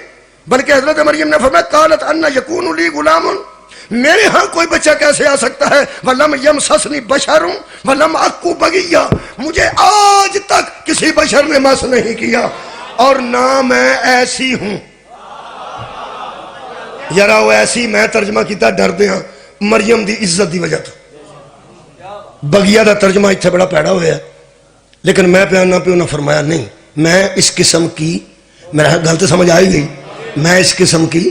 بلکہ حضرت مریم نے فرمایا قالت ان یکون لی غلام, میرے ہاں کوئی بچہ کیسے آ سکتا ہے. ولم یمسسنی بشر ولم اکو بغیہ, مجھے آج تک کسی بشر نے مس نہیں کیا اور نہ میں ایسی ہوں. یارا وہ ایسی میں ترجمہ کیتا ڈر دیا مریم دی عزت دی وجہ تو. بغیہ دا ترجمہ اتھے بڑا پیڑا ہویا ہے, لیکن میں پیانا پہ انہوں نے فرمایا نہیں, میں اس قسم کی, میرا غلط سمجھ آئی گئی, میں اس قسم کی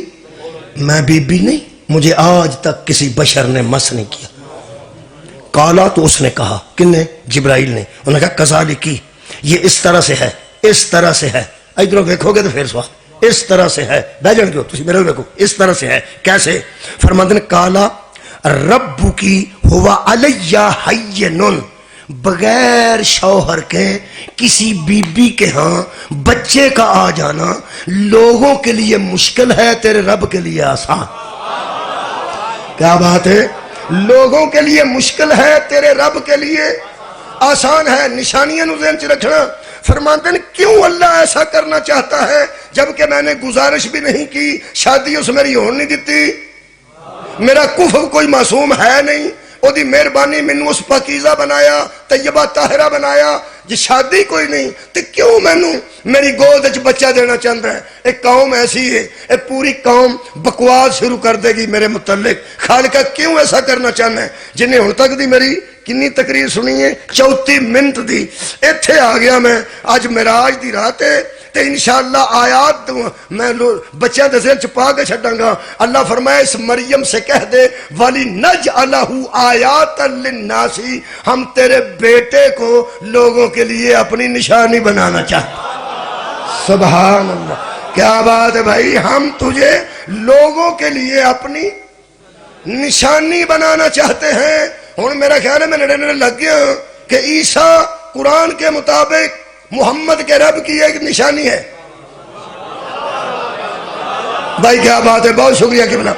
میں بی بی نہیں, مجھے آج تک کسی بشر نے مس نہیں کیا. کالا تو اس نے کہا, کن نے؟ جبرائیل نے. انہوں نے کہا کذالکی, یہ اس طرح سے ہے, اس طرح سے ہے. ادھر دیکھو گے تو پھر سوال, اس طرح سے ہے. بہ جان گے تسی میرے دیکھو اس طرح سے ہے. کیسے؟ فرماتے ہیں کالا رب کی ہوا علیہ حینن, بغیر شوہر کے کسی بی بی کے ہاں بچے کا آ جانا لوگوں کے لیے مشکل ہے, تیرے رب کے لیے آسان. کیا بات ہے, لوگوں کے لیے مشکل ہے, تیرے رب کے لیے آسان ہے. نشانیاں نو ذہن چ رکھنا. فرماتے ہیں کیوں اللہ ایسا کرنا چاہتا ہے جبکہ میں نے گزارش بھی نہیں کی, شادی اس میری ہون نہیں دیتی, میرا کفر کوئی معصوم ہے نہیں, او دی مہربانی مینوں اس پاکیزہ بنایا، طیبہ طاہرہ بنایا، جی شادی کوئی نہیں تو کیوں مینوں میری گود وچ بچہ دینا چاہتا ہے؟ ایک قوم ایسی ہے، ایک پوری قوم بکواس شروع کر دے گی میرے متعلق، خالقہ کیوں ایسا کرنا چاہنا ہے؟ جنہیں ہن تک دی میری کنی تقریر سنی ہے 34 منٹ دی، ایتھے آ گیا میں، آج معراج دی رات ہے تے انشاءاللہ آیات میں بچہ دے ذہن چھپا کے چھڈاں گا۔ اللہ فرمائے اس مریم سے کہہ دے وَلِنَجْعَلَهُ آیَاتًا لِلنَّاسِ، ہم تیرے بیٹے کو لوگوں کے لیے اپنی نشانی بنانا چاہتے۔ سبحان اللہ، کیا بات ہے بھائی، ہم تجھے لوگوں کے لیے اپنی نشانی بنانا چاہتے ہیں۔ ہن میرا خیال ہے میں نڑے لگ گیا کہ عیسیٰ قرآن کے مطابق محمد کے رب کی ایک نشانی ہے۔ بھائی کیا بات ہے، بہت شکریہ قبلہ،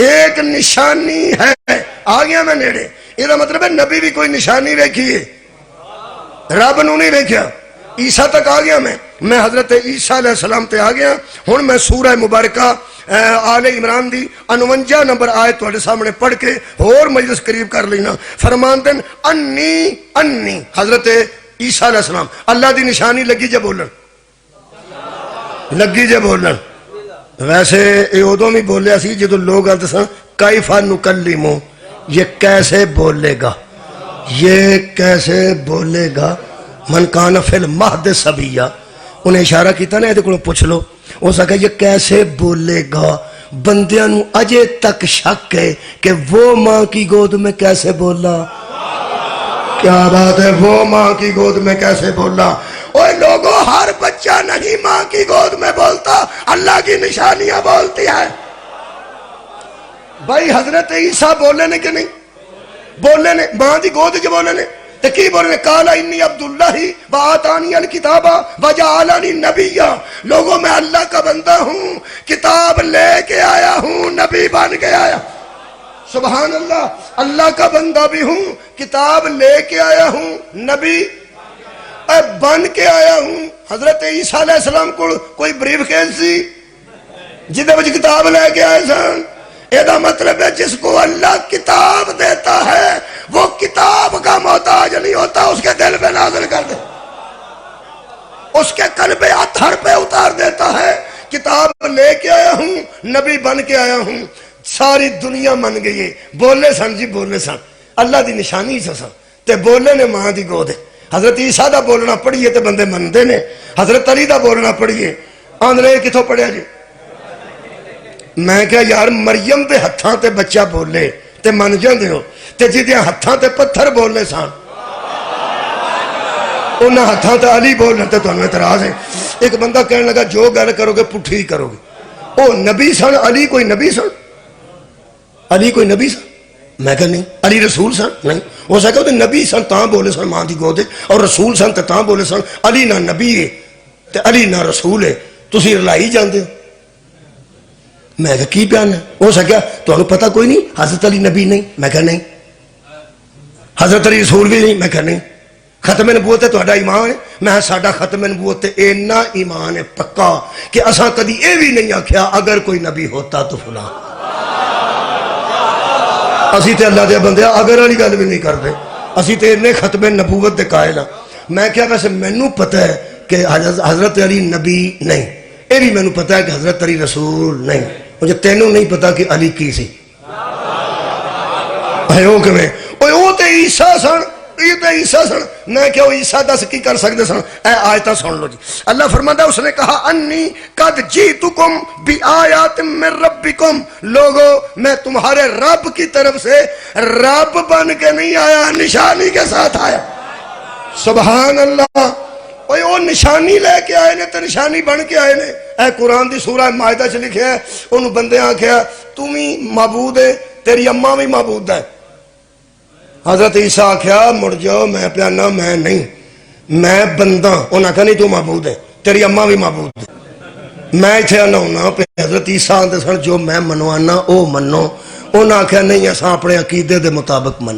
ایک نشانی ہے۔ آ گیا میں نیڑے، یہ مطلب ہے نبی بھی کوئی نشانی ویکھی ہے، رب نو نہیں ویکھیا۔ عیسیٰ تک آ گیا میں حضرت عیسیٰ علیہ السلام تے آ گیا۔ ہن میں سورہ مبارکہ آل عمران دی 49 نمبر آیت تواڈے سامنے پڑھ کے اور مجلس قریب کر لینا۔ فرماندن انی حضرت عیسیٰ علیہ السلام اللہ دی نشانی لگی جے بولن، لگی جے بولن۔ ویسے یہ ادو بھی بولیا سی جدو لوگ آتے سن کیفا نکلمو، یہ کیسے بولے گا، یہ کیسے بولے گا، من کان فی المہد صبیا، انہیں اشارہ کیتا نا یہ پوچھ لو، اس نے کہا یہ کیسے بولے گا۔ بندیاں نو اجے تک شک ہے کہ وہ ماں کی گود میں کیسے بولا۔ کیا بات ہے، وہ ماں کی گود میں کیسے بولا؟ اوہ لوگوں، ہر بچہ نہیں ماں کی گود میں بولتا، اللہ کی نشانیاں بولتی ہے۔ بھائی حضرت عیسیٰ بولے نے کہ نہیں بولے نے؟ ماں دی گود جو بولے نے تو کی بولے نے؟ قالا انی عبداللہ وآتانی الکتاب وجعلنی نبیا، لوگوں میں اللہ کا بندہ ہوں، کتاب لے کے آیا ہوں، نبی بن کے آیا۔ سبحان اللہ، اللہ کا بندہ بھی ہوں، کتاب لے کے آیا ہوں، نبی بن کے آیا ہوں۔ حضرت عیسیٰ علیہ السلام کو کوئی بریف کیس سی جدے وچ کتاب لے کے آئے سن؟ یہ مطلب ہے جس کو اللہ کتاب دیتا ہے وہ کتاب کا محتاج نہیں ہوتا، اس کے دل پہ نازل کر دے، اس کے قلب اطہر پہ اتار دیتا ہے۔ کتاب لے کے آیا ہوں، نبی بن کے آیا ہوں۔ ساری دنیا من گئی ہے، بولے سن جی بولے سن، اللہ دی نشانی سن تے بولے نے ماں دی گود۔ حضرت عیسیٰ دا بولنا پڑھیے تے بندے مندے نے، حضرت علی دا بولنا پڑھیے آندھنے کتھوں پڑھیا جی؟ میں کہا یار مریم دے ہتھاں تے بچہ بولے تے من جاندے ہو، تے جدیاں ہتھاں تے پتھر بولنے سان انہاں ہتھاں تے علی بولنے تے تو انہوں اعتراض ہے۔ ایک بندہ کہنے لگا جو گل کرو گے پٹھی کرو گے، او نبی سن، علی کوئی نبی سن، علی کوئی نبی سن؟ میں کہا نہیں۔ علی رسول سن؟ نہیں۔ ہو سکتا کہ نبی سن تاں بولے سن ماں دی گودے، اور رسول سن تے تاں بولے سن۔ علی نہ نبی ہے تے علی نہ رسول ہے، تسی رلائی جاندے ہو۔ میں کہا کی پیان ہے؟ ہو سکیا تو انہوں پتہ کوئی نہیں حضرت علی نبی نہیں؟ میں کہا نہیں۔ حضرت علی رسول بھی نہیں؟ میں کہا نہیں۔ ختم نبوت ہے تہاڈا ایمان ہے؟ میں ساڈا ختم نبوت اینا ایمان ہے پکا کہ اساں کدی اے بھی نہیں آکھیا اگر کوئی نبی ہوتا تو فلاں۔ اسی تے اللہ دے بندے اگر والی گل بھی نہیں کرتے، اسی تے اتنے ختم نبوت دے قائل ہاں۔ میں کیا ویسے مینوں پتہ ہے کہ حضرت علی نبی نہیں، اے بھی مینوں پتہ ہے کہ حضرت علی رسول نہیں، مجھے تینوں نہیں پتا کہ علی کی سی۔ او کیویں؟ او تے عیسیٰ سن، یہ تے عیسیٰ سن۔ میں کہ وہ عیسیٰ دس کی کر سکتے سن؟ اے آیتاں سن لو جی۔ اللہ فرماتا ہے اس نے کہا انی قد جیتکم بآیات من ربکم، لوگو میں تمہارے رب کی طرف سے رب بن کے نہیں آیا، نشانی کے ساتھ آیا۔ سبحان اللہ، وہ نشانی لے کے آئے نے تے نشانی بن کے آئے نے۔ اے قرآن دی سورہ مائدہ چ لکھیا ہے، انہوں بندے آکھیا تم ہی معبود ہے، تیری اماں بھی معبود ہے۔ حضرت عیسیٰ آکھیا مڑ جاؤ، میں پیانا میں نہیں، میں بندہ۔ انہاں کہا نہیں تو معبود ہے، تیری اماں بھی معبود ہے۔ میں اتھے آنا ہونا پہ حضرت عیسیٰ آندے سن جو میں منوانا او منو۔ انہاں آکھیا نہیں اساں اپنے عقیدے دے مطابق من۔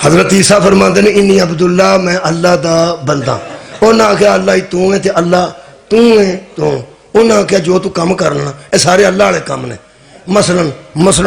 حضرت عیسیٰ فرماندے نے انی عبداللہ، میں اللہ دا بندہ۔ انہاں آکھیا اللہ ہی تو ہے تے اللہ تو ہے تو انہاں کیا جو تو کام کرنا اے سارے اللہ والے کام نے. مثلاً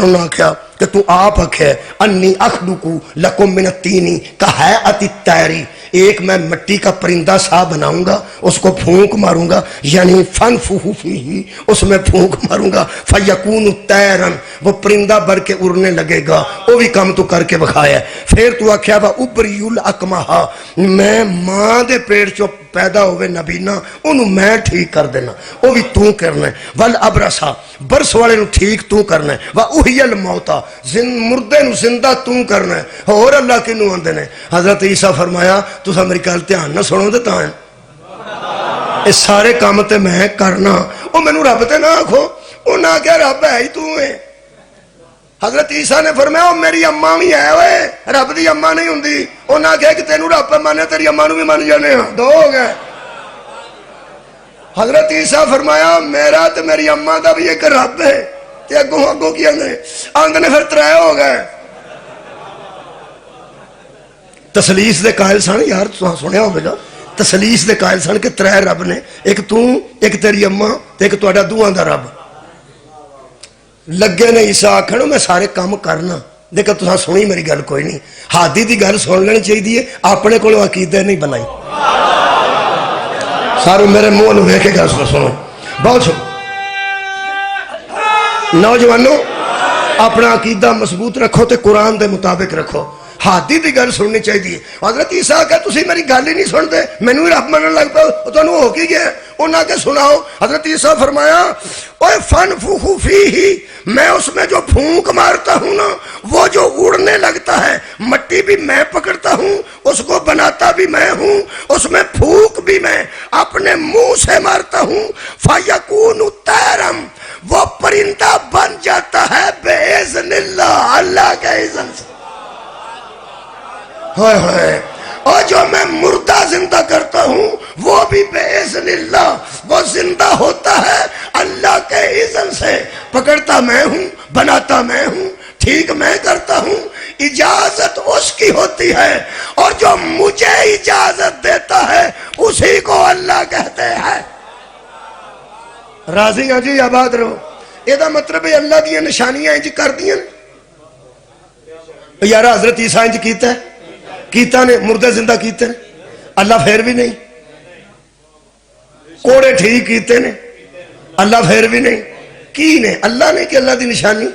انہاں کیا کہ تو آپ آکھے انی اخلقو لکم من الطین کہیئۃ الطیر، ایک میں مٹی کا پرندہ سا بناؤں گا، اس کو پھونک ماروں گا، یعنی فنفخ فیہ، اس میں پھونک ماروں گا، فیکون طیرا، وہ پرندہ بر کے اڑنے لگے گا. وہ بھی کام تو کر کے بکھایا. پھر تو آکھیا با ابری الاکمہا، میں ماں دے پیٹ چو پیدا ہوئے نبینا انہوں میں ٹھیک کر دینا، وہ بھی تو کرنا ہے. والابرسا، برس والے نو ٹھیک تو کرنا ہے. وَأُحْيَ الْمَوْتَى، مردے نو زندہ تو کرنا ہے. اور اللہ کی نو آندے نے. حضرت عیسیٰ فرمایا تو سا میری کال دھیان نہ سنو دیتا ہے، اس سارے کام تے میں کرنا. وہ میں نو رب تے نہ آکھو، وہ نہ کیا رب ہے ہی تو ہے. حضرت عیسیٰ نے فرمایا وہ میری اماں بھی ہے وے، رب دی اماں نہیں ہوندی. وہ نہ کہے کہ تینوں رب مانے تیری اماں نو بھی مان جانے ہاں، دو ہو گئے. حضرت عیسیٰ فرمایا میرا تے میری اماں دا بھی ایک رب ہے. تے اگوں کی آندے پھر ترے ہو گئے. تسلیس دے قائل سن، یار سنیا ہوگا گا، تسلیس دے قائل سن کہ ترے رب نے، ایک تو، ایک تیری اماں تے ایک تہاڈا دوواں دا رب. لگے نے عیسیٰ آکھن میں سارے کام کرنا. دیکھو تساں سنی میری گل کوئی نہیں، ہادی دی گل سن لینی چاہیے، اپنے کولوں عقیدے نہیں بنائی. سارے میرے منہ نو ویکھ کے گل سنو، بہت سنو. نوجوانوں اپنا عقیدہ مضبوط رکھو تے قرآن دے مطابق رکھو. ہادی دی گل سننی چاہیے. حضرت عیسیٰ کہ تسی میری گل ہی نہیں سنتے، مینوں ہی رب منن لگ پے، تانوں ہو کی گیا؟ انہاں کہ سناؤ. حضرت عیسیٰ فرمایا اوے فنفخ فیہ، میں اس میں جو پھونک مارتا ہوں نا وہ جو اڑنے لگتا ہے، مٹی بھی میں پکڑتا ہوں، اس کو بناتا بھی میں ہوں، اس میں پھونک بھی میں اپنے منہ سے مارتا ہوں. فیکون طیرا، وہ پرندہ بن جاتا ہے باذن اللہ، اللہ کے اذن سے. اور جو میں مردہ زندہ کرتا ہوں وہ بھی باذن اللہ، وہ زندہ ہوتا ہے اللہ کے اذن سے. پکڑتا میں ہوں، بناتا میں ہوں، ٹھیک میں کرتا ہوں. اجازت اس کی ہوتی ہے، اور جو مجھے اجازت دیتا ہے اسی کو اللہ کہتے ہیں. راضی ہیں جی؟ آباد رہو. یہ مطلب ہے اللہ دیا نشانیاں انج کر دیا. یار حضرت عیسیٰ انج کیتا نے، مردے زندہ کیتے نے، اللہ پھر بھی نہیں. کوڑے ٹھیک کیتے نے، اللہ پھر بھی نہیں. کی نے؟ اللہ نے کہ اللہ دی نشانی،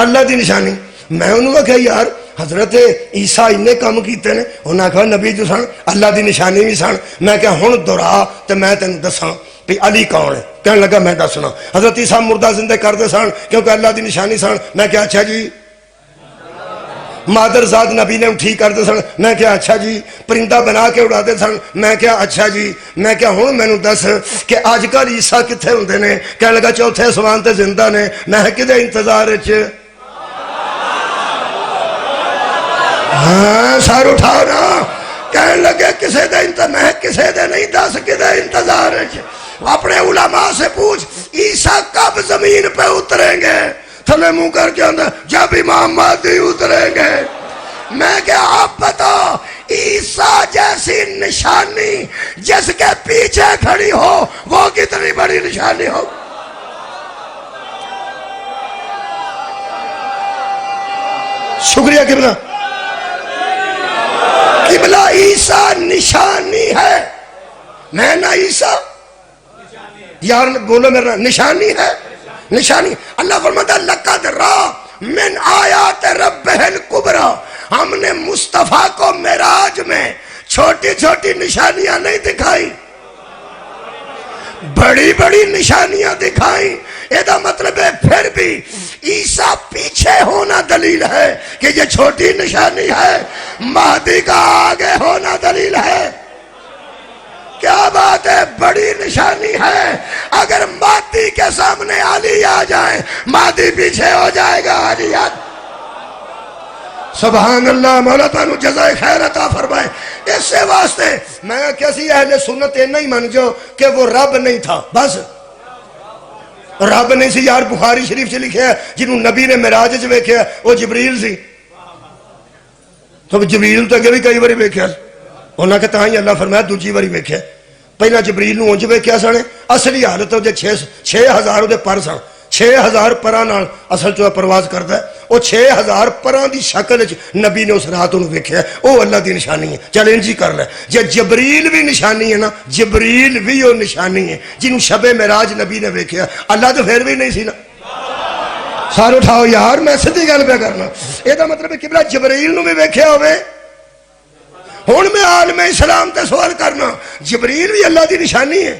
اللہ دی نشانی. میں انہوں نے کہا یار حضرت عیسیٰ انہیں کام کیتے نے، انہوں نے کہا نبی جو سن اللہ دی نشانی بھی سن. میں کہا ہن دورا تے میں تینوں دساں بھی علی کون ہے. کہنے لگا میں دسنا. حضرت عیسیٰ مردہ زندہ کرتے سن کیونکہ اللہ دی نشانی سن. میں کہا اچھا جی. مادر ذات نبی نے ٹھیک کرتے سن. میں کہا اچھا جی. پرندہ بنا کے اڑاتے سن. میں کہا اچھا جی. میں کہا ہوں مینوں دس کہ اج کل عیسیٰ کتنے ہوندے نے؟ کہنے لگا چوتھے اسمان تے زندہ نے. میں کدے انتظار وچ؟ ہاں سر اٹھاؤ نا. کہنے لگے کسے دے انتظار، میں کسے دے نہیں، دس کدے انتظار وچ. اپنے علماء سے پوچھ عیسیٰ کب زمین پہ اتریں گے؟ تھلے منہ کر کے اندر جب امام مہدی اتریں گے. میں کیا آپ بتاؤ عیسیٰ جیسی نشانی جس کے پیچھے کھڑی ہو وہ کتنی بڑی نشانی ہو. شکریہ قبلہ. قبلہ عیسیٰ نشانی ہے. میں نہ عیسیٰ یار بولو میرا نشانی ہے. نشانی اللہ فرماتا لقد را من آیات ربہ الکبریٰ، ہم نے مصطفیٰ کو معراج میں چھوٹی چھوٹی نشانیاں نہیں دکھائی، بڑی بڑی نشانیاں دکھائیں. یہ مطلب ہے پھر بھی عیسیٰ پیچھے ہونا دلیل ہے کہ یہ چھوٹی نشانی ہے، مہدی کا آگے ہونا دلیل ہے. کیا بات ہے، بڑی نشانی ہے. اگر مہدی کے سامنے علی آ جائے مہدی پیچھے ہو جائے گا. علی سبحان اللہ. مولا تانوں جزائے خیر عطا فرمائے. اس سے واسطے میں کیسی اہل سنت نہیں مان جو کہ وہ رب نہیں تھا. بس رب نہیں سی یار. بخاری شریف سے لکھے جنہوں نبی نے معراج وچ ویکھیا وہ جبریل سی. تو جبریل تو اگے بھی کئی باری ویکھیا، انہاں کہ تاں ہی اللہ فرمایا دوجی باری ویکھیا. پہلا جبریل نو انج ویکھیا سن اصلی حالت وہ 6000 دے پر سن 6000 پراں نال اصل چ پرواز کردا ہے وہ 6000 پراں دی شکل وچ نبی نے اس رات نو ویکھیا وہ اللہ دی نشانی ہے چل انج ہی کر لے جے جبریل بھی نشانی ہے نا جبریل بھی وہ نشانی ہے جنوں شب معراج نبی نے ویکھیا اللہ تو پھر بھی نہیں سی نا سارے اٹھاؤ یار میں سیدھی گل پہ کرنا یہ دا مطلب ہے قبلہ جبریل نو بھی ویکھیا ہوئے ہن میں عالم اسلام تے سوال کرنا جبریل بھی اللہ دی نشانی ہے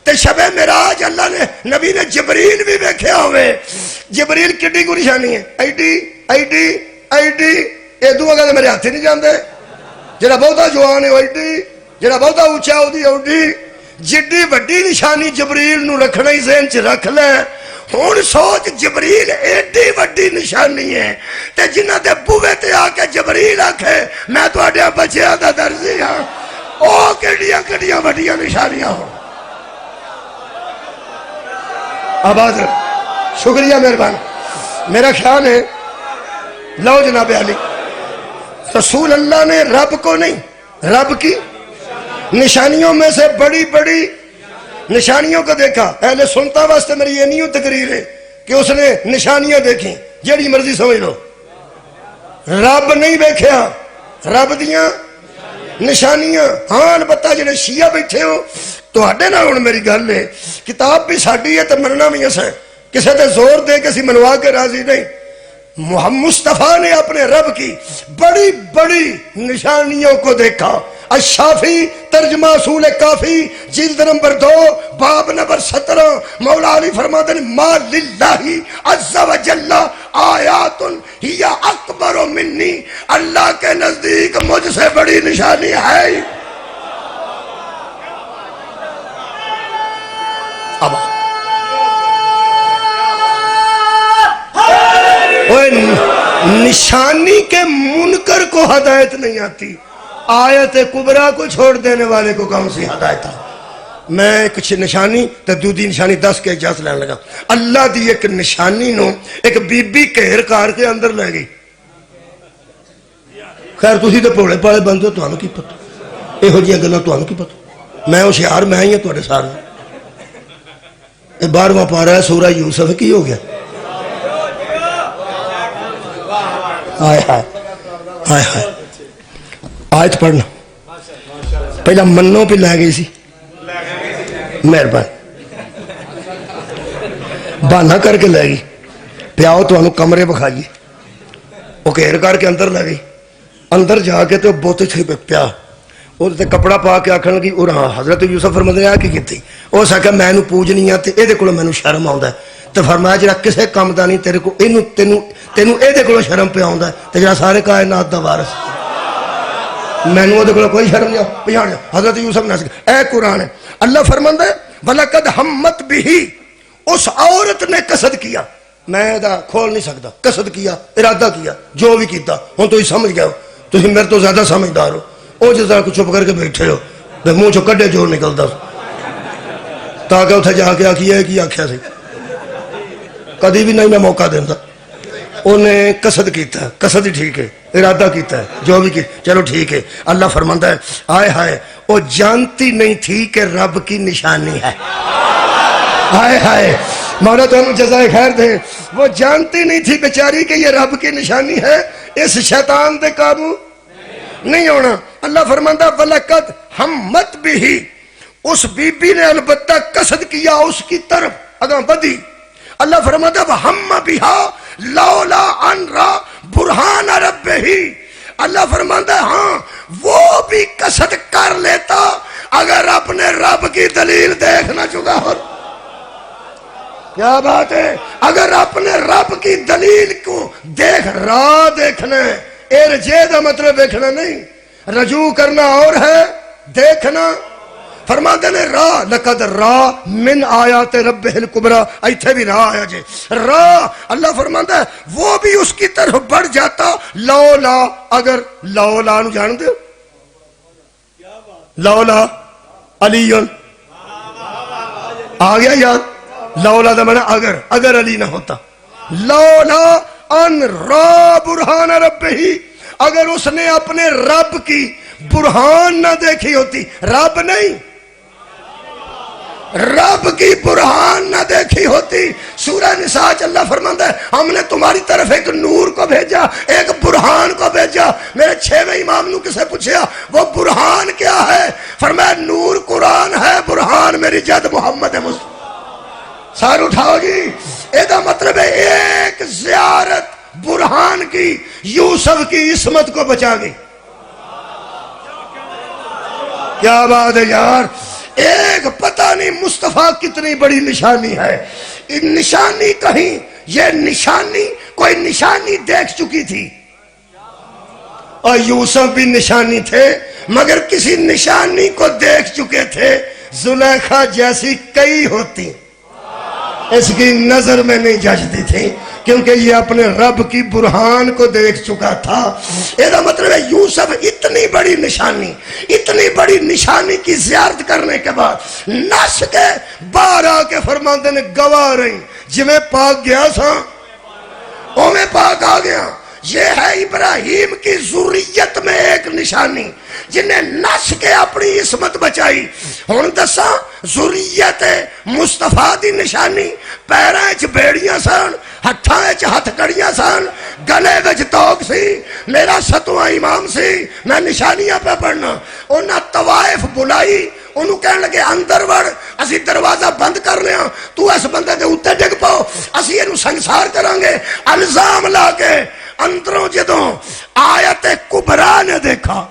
تے شب معراج اللہ نے نبی نے جبریل بھی ویکھیا ہوئے جبریل کڈی کو نشانی ہے ایڈی ادو اگر میرے ہاتھ نہیں جاندے جڑا بہتا جوان ہے ایڈی جڑا بہتا اونچا اودی اوڈی جڈی وڈی نشانی جبریل نو رکھنا ہی ذہن چ رکھ لے ہن سوچ جبریل ایڈی وڈی نشانی ہے تے جنہ دے بوے تے آ کے جبریل آکھے میں تہاڈے بچیاں دا درزی ہاں او کیڑیاں کیڑیاں وڈیاں نشانیاں ہوں آباد شکریہ مہربان میرا خیال ہے لو جناب علی رسول اللہ نے رب کو نہیں رب کی نشانیوں میں سے بڑی بڑی نشانیوں کو دیکھا اہل سنتا واسطے میری یہ نہیں تقریر ہے کہ اس نے نشانیاں دیکھیں جیڑی مرضی سمجھ لو رب نہیں دیکھیا رب دیاں نشانیاں ہاں البتہ جنہیں شیعہ بیٹھے ہو تو ہڈے نہ ہوں میری گل ہے کتاب بھی ساڈی ہے تو مرنا بھی اسے کسی تے زور دے کسی منوا کے راضی نہیں محمد مصطفیٰ نے اپنے رب کی بڑی بڑی نشانیوں کو دیکھا الشافی ترجمہ اصول کافی جلد نمبر 2 باب نمبر 17 مولا علی فرماتے ہیں ما للہ عز و جل آیات ہی اکبر منی اللہ کے نزدیک مجھ سے بڑی نشانی ہے اب نشانی کے منکر کو ہدایت نہیں آتی آیت کبرا کو چھوڑ دینے والے کو کون سی ہدایت ہے میں کچھ نشانی تو دوسری نشانی 10 کے اجازت لینے لگا اللہ دی ایک نشانی نو ایک بی بی گھیر کار کے اندر لے گئی خیر تسی تے بھولے پالے بندے ہو تانوں کی پتہ یہو جہاں گلاں تانوں کی پتہ میں ہوشیار میں ہی ہوں تواڈے سامنے 12واں پارہ ہے سورہ یوسف کی ہو گیا آئے ہائے آئے ہائے آیت پڑھنا پہلا منوں پہ لے گئی سی مہربان بہانا کر کے لے گئی پیاؤ تو انہوں کمرے بکھائیے وہ گھیر کر کے اندر لے گئی اندر جا کے تو بوتے تھے پیا وہ کپڑا پا کے آکھن لگی اور ہاں حضرت یوسف فرماتے ہیں کی کیتی وہ سکھا میں نو پوجنی آتے اے دے کولو میں نو شرم آؤں ہے تو فرمایا جڑا کسے کام دا نہیں تیرے کو تینو اے دے کولو شرم پہ آؤں ہے تو جڑا سارے کائنات دا وارث میں نو دے کولو کوئی شرم نہیں پہاڑ حضرت یوسف نے سکھا اے قرآن ہے اللہ فرماتا ہے وَلَقَدْ ہَمَّتْ بِهِ اس عورت نے قصد کیا میں دا کھول نہیں سکتا قصد کیا ارادہ کیا جو بھی کیتا ہوں تو ہی سمجھ گیا ہو تو ہی میرے تو زیادہ سمجھدار ہو او جزا کو چھپ کر کے بیٹھے ہو تو منہ چو کڈے جوڑ نکلتا تاکہ اتھے جا کے آکھی ہے کی آکھیا سی کدی بھی نہیں میں موقع دینا انہیں قصد کیتا ہے قصد ہی ٹھیک ہے ارادہ کیتا ہے جو بھی کیتا چلو ٹھیک ہے اللہ فرماتا ہے آئے ہائے وہ جانتی نہیں تھی کہ رب کی نشانی ہے آئے ہائے مولا تو انہوں جزائے خیر دے وہ جانتی نہیں تھی بیچاری کہ یہ رب کی نشانی ہے اس شیطان دے قابو نہیں ہونا اللہ فرماتا ہے وَلَقَدْ ہَمَّتْ بِهِ اس بی بی نے البتہ قصد کیا اس کی طرف اگاں بدی اللہ فرماتا ہے وَحَمَّ بِهَا لَوْلَا أَنْ رَأَى بُرْهَانَ رَبِّهِ اللہ فرماتا ہے ہاں وہ بھی قصد کر لیتا اگر اپنے رب کی دلیل دیکھنا چکا ہو کیا بات ہے اگر اپنے رب کی دلیل کو دیکھ راہ دیکھنا ہے ارجے دا مطلب دیکھنا نہیں رجوع کرنا اور ہے دیکھنا فرماتے نے راہ لقد راہ من آیات ربہ الکبریٰ ایتھے بھی راہ آیا جے راہ اللہ فرماتا ہے وہ بھی اس کی طرف بڑھ جاتا لولا اگر لولا نو جان دے لولا علی آ گیا یاد لولا دا معنی اگر علی نہ ہوتا لولا ان را برہان ربہ اگر اس نے اپنے رب کی برہان نہ دیکھی ہوتی رب نہیں رب کی برہان نہ دیکھی ہوتی. سورہ نساء اللہ فرماتا ہے ہم نے تمہاری طرف ایک نور کو بھیجا، ایک برہان کو بھیجا. میرے 6ویں امام نو کسے پوچھیا وہ برہان کیا ہے؟ فرمایا نور قرآن ہے، برہان میری جد محمد مصطفیٰ. سار اٹھاؤ جی. ایدہ مطلب ہے ایک زیارت برہان کی یوسف کی عصمت کو بچا گئی. کیا بات ہے یار. ایک پتہ نہیں مصطفیٰ کتنی بڑی نشانی ہے. نشانی کہیں یہ نشانی کوئی نشانی دیکھ چکی تھی، اور یوسف بھی نشانی تھے مگر کسی نشانی کو دیکھ چکے تھے. زلیخا جیسی کئی ہوتی اس کی نظر میں نہیں جچتی تھی کیونکہ یہ اپنے رب کی برہان کو دیکھ چکا تھا. یہ مطلب ہے یوسف اتنی بڑی نشانی کی زیارت کرنے کے بعد نس کے باہر آ کے فرماتے نے گواہ رہی جی میں پاک گیا تھا او میں پاک آ گیا. یہ ہے ابراہیم کی ذریت میں ایک نشانی جنہیں نس کے اپنی عصمت بچائی. ہن دساں ذریت مصطفیٰ دی نشانی پیراں وچ بیڑیاں سن، ہتھاں وچ ہتھ کڑیاں سن، گلے وچ توک سی. میرا 7واں امام سی، میں نشانیاں پہ پڑھنا. انہاں طوائف بلائی، انہوں کہنے لگے اندر وڑ، اسی دروازہ بند کر لیا، تو اس بندے دے اوتے ڈگ پاؤ، اسی انہوں سنگسار کریں گے. الزام لا کے اندروں جدوں آیت کبرا نے دیکھا.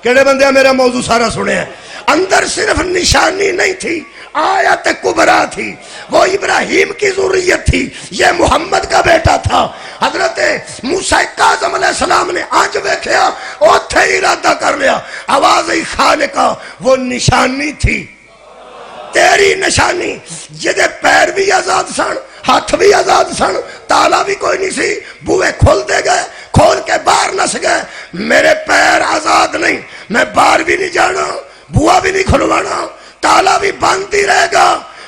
کہڑے بندے میرا موضوع سارا سنے ہیں. اندر صرف نشانی نہیں تھی، آیت کبرا تھی. وہ ابراہیم کی ذریت تھی، یہ محمد کا بیٹا تھا. حضرت موسیٰ کاظم علیہ السلام نے آنچ ویکھیا، اوتھے ارادہ کر لیا. آواز خالقہ وہ نشانی تھی، تیری نشانی. جدے پیر بھی آزاد سن، ہاتھ بھی آزاد سن، تالا بھی کوئی نہیں سی، بوئے کھول دے گئے، کھول کے باہر نس گئے. میرے پیر آزاد نہیں، میں باہر بھی نہیں جانا، بوا بھی نہیں کھلوانا، تالا بھی بند ہی رہے گا.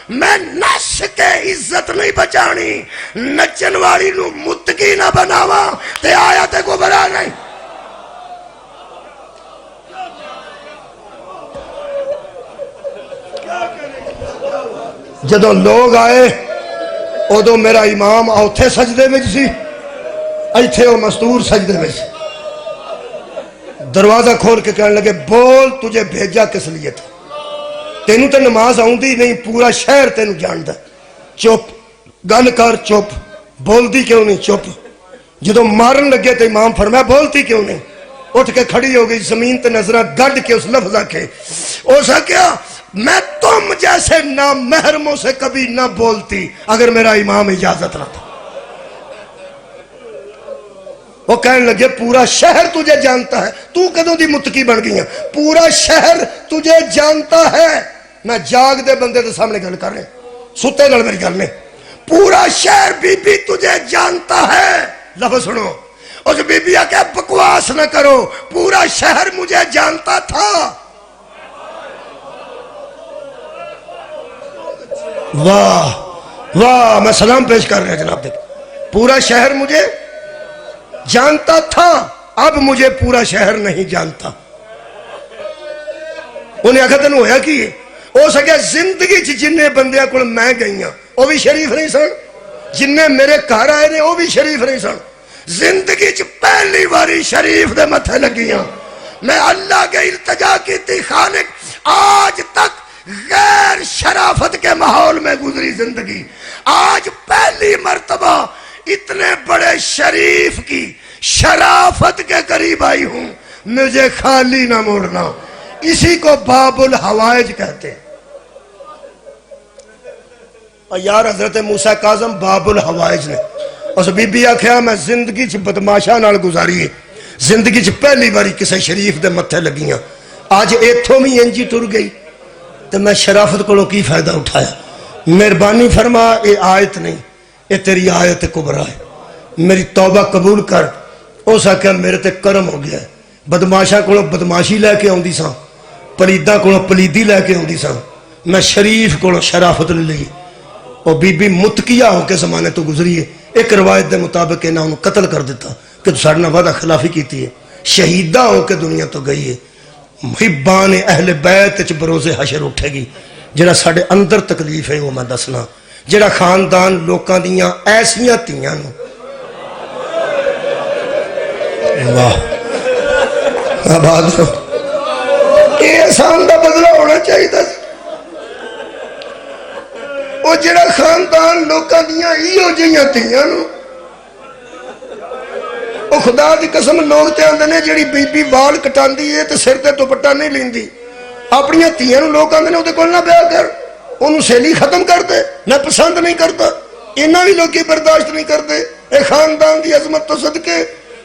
میں نس کے عزت نہیں بچانی، نچن والی نو متقی نہ بناوا تے آیت کو برا نہیں. جدوں لوگ آئے ادو میرا امام اوتھے سجدے میں سی، ایتھے وہ مستور سجدے میں سی. دروازہ کھول کے کہنے لگے بول تجھے بھیجا کس لیے تھا؟ تینوں تے نماز آؤندی نہیں، پورا شہر تینوں جاندا. چپ گل کر، چپ بولدی کیوں نہیں؟ چپ. جدوں مارن لگے تو امام فرمایا بولتی کیوں نہیں؟ اٹھ کے کھڑی ہو گئی، زمین تے نظرہ گڈ کے اس لفظ کے او سا کیا میں تم جیسے نامحرموں سے کبھی نہ بولتی اگر میرا امام اجازت نہ تھا. وہ کہنے لگے پورا شہر تجھے جانتا ہے، تو کدوں دی متقی بن گئی ہیں؟ پورا شہر تجھے جانتا ہے. میں جاگ دے بندے دے سامنے گل کر رہے ہیں، ستے گل میری گل نہیں. پورا شہر بی بی تجھے جانتا ہے. لفظ سنو، اس بی بی آ کہ بکواس نہ کرو، پورا شہر مجھے جانتا تھا. واہ واہ، میں سلام پیش کر رہے ہیں جناب. دیکھ پورا شہر مجھے جانتا تھا، اب مجھے پورا شہر نہیں جانتا. انہیں آخر تین ہویا کی ہو سکے زندگی جنہیں بندیاں کو میں گئی ہوں وہ بھی شریف نہیں سن، جنہیں میرے گھر آئے نے وہ بھی شریف نہیں سن. زندگی پہلی باری شریف دے متھے لگی ہوں. میں اللہ کے التجا کی تھی، خالق آج تک غیر شرافت کے ماحول میں گزری زندگی، آج پہلی مرتبہ اتنے بڑے شریف کی شرافت کے قریب آئی ہوں. مجھے خالی نہ موڑنا. اسی کو باب الحوائج کہتے ہیں. اور یار حضرت موسیٰ کاظم باب الحوائج نے اس بی بی آکھیا میں زندگی چ بدماشاں نال گزاری ہے، زندگی چ پہلی باری کسے شریف دے متھے لگیاں، آج ایتھوں بھی انجی ٹر گئی تو میں شرافت کو کی فائدہ اٹھایا. مہربانی فرما، اے آیت نہیں، اے تیری آیت کبرا ہے، میری توبہ قبول کر. او سکھا میرے تے کرم ہو گیا ہے. بدماشاں کو بدماشی لے کے آندی ساں، پلیداں کو پلیدی لے کے آندی ساں، میں شریف کو شرافت لے لی. اور بی بی متقیہ ہو کے زمانے تو گزری ہے. ایک روایت دے مطابق انہاں انہوں قتل کر دیتا کہ تو ساڑھنا وعدہ خلافی کیتی ہے. شہیدہ ہو کے دنیا تو گئی ہے. محبان اہل بیت چ بروز حشر اٹھے گی. جڑا ساڈے اندر تکلیف ہے وہ میں دسنا، جڑا خاندان لوکاں دیاں ایسیاں تیاں نو واہ آباد رہو، یہ احسان دا بدلہ ہونا چاہیے تھا۔ وہ جڑا خاندان لوکاں دیاں ایہو جیاں تیاں نو، وہ خدا دی قسم لوگ تے آندے نے جڑی بی بی وال کٹاندی ہے تے سر تے دوپٹہ نہیں لیندی، اپنی تیاں نو لوگ آندے نے اودے کول نہ بیاہ کر، انہوں سیلی ختم کر دے، میں پسند نہیں کرتا، انہاں بھی لوکی برداشت نہیں کرتے۔ اے خاندان دی عظمت تو صدقے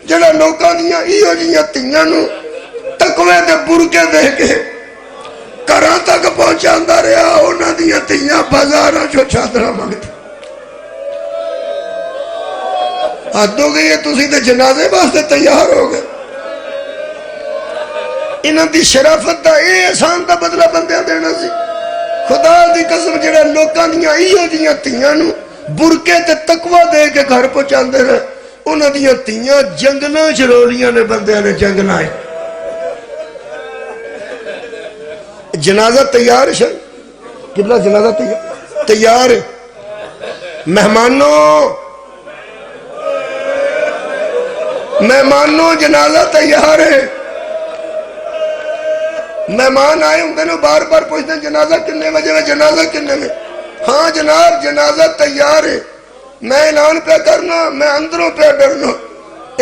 جڑا لوکاں دیاں ایہو جیاں تیاں نو تقوی دے برکے دے کے گھراں تک پہنچاندا رہیا، انہاں دیاں تیاں بازاراں چوں چادراں منگدی۔ حد ہو گئی ہے، تسی تے جنازے واسطے تیار ہو گئے۔ انہاں دی شرافت دا اے احسان دا بدلہ بندیاں دینا سی۔ خدا دی قسم جڑا لوکاں دیاں ایہو جیاں تیاں نو برکے تے تقوی دے کے گھر پہنچاندے رہے، انہاں دیاں تیاں جنگلاں چ رولیاں نے بندیاں نے جنگلاں۔ جنازہ تیار ہے قبلہ، جنازہ تیار ہے۔ مہمانوں جنازہ تیار ہے۔ مہمان آئے ہوں نے بار بار پوچھتے ہیں جنازہ کنے بجے میں، جنازہ کنے میں؟ ہاں جناب جنازہ تیار ہے۔ میں اعلان پہ کرنا، میں اندروں پہ ڈرنا،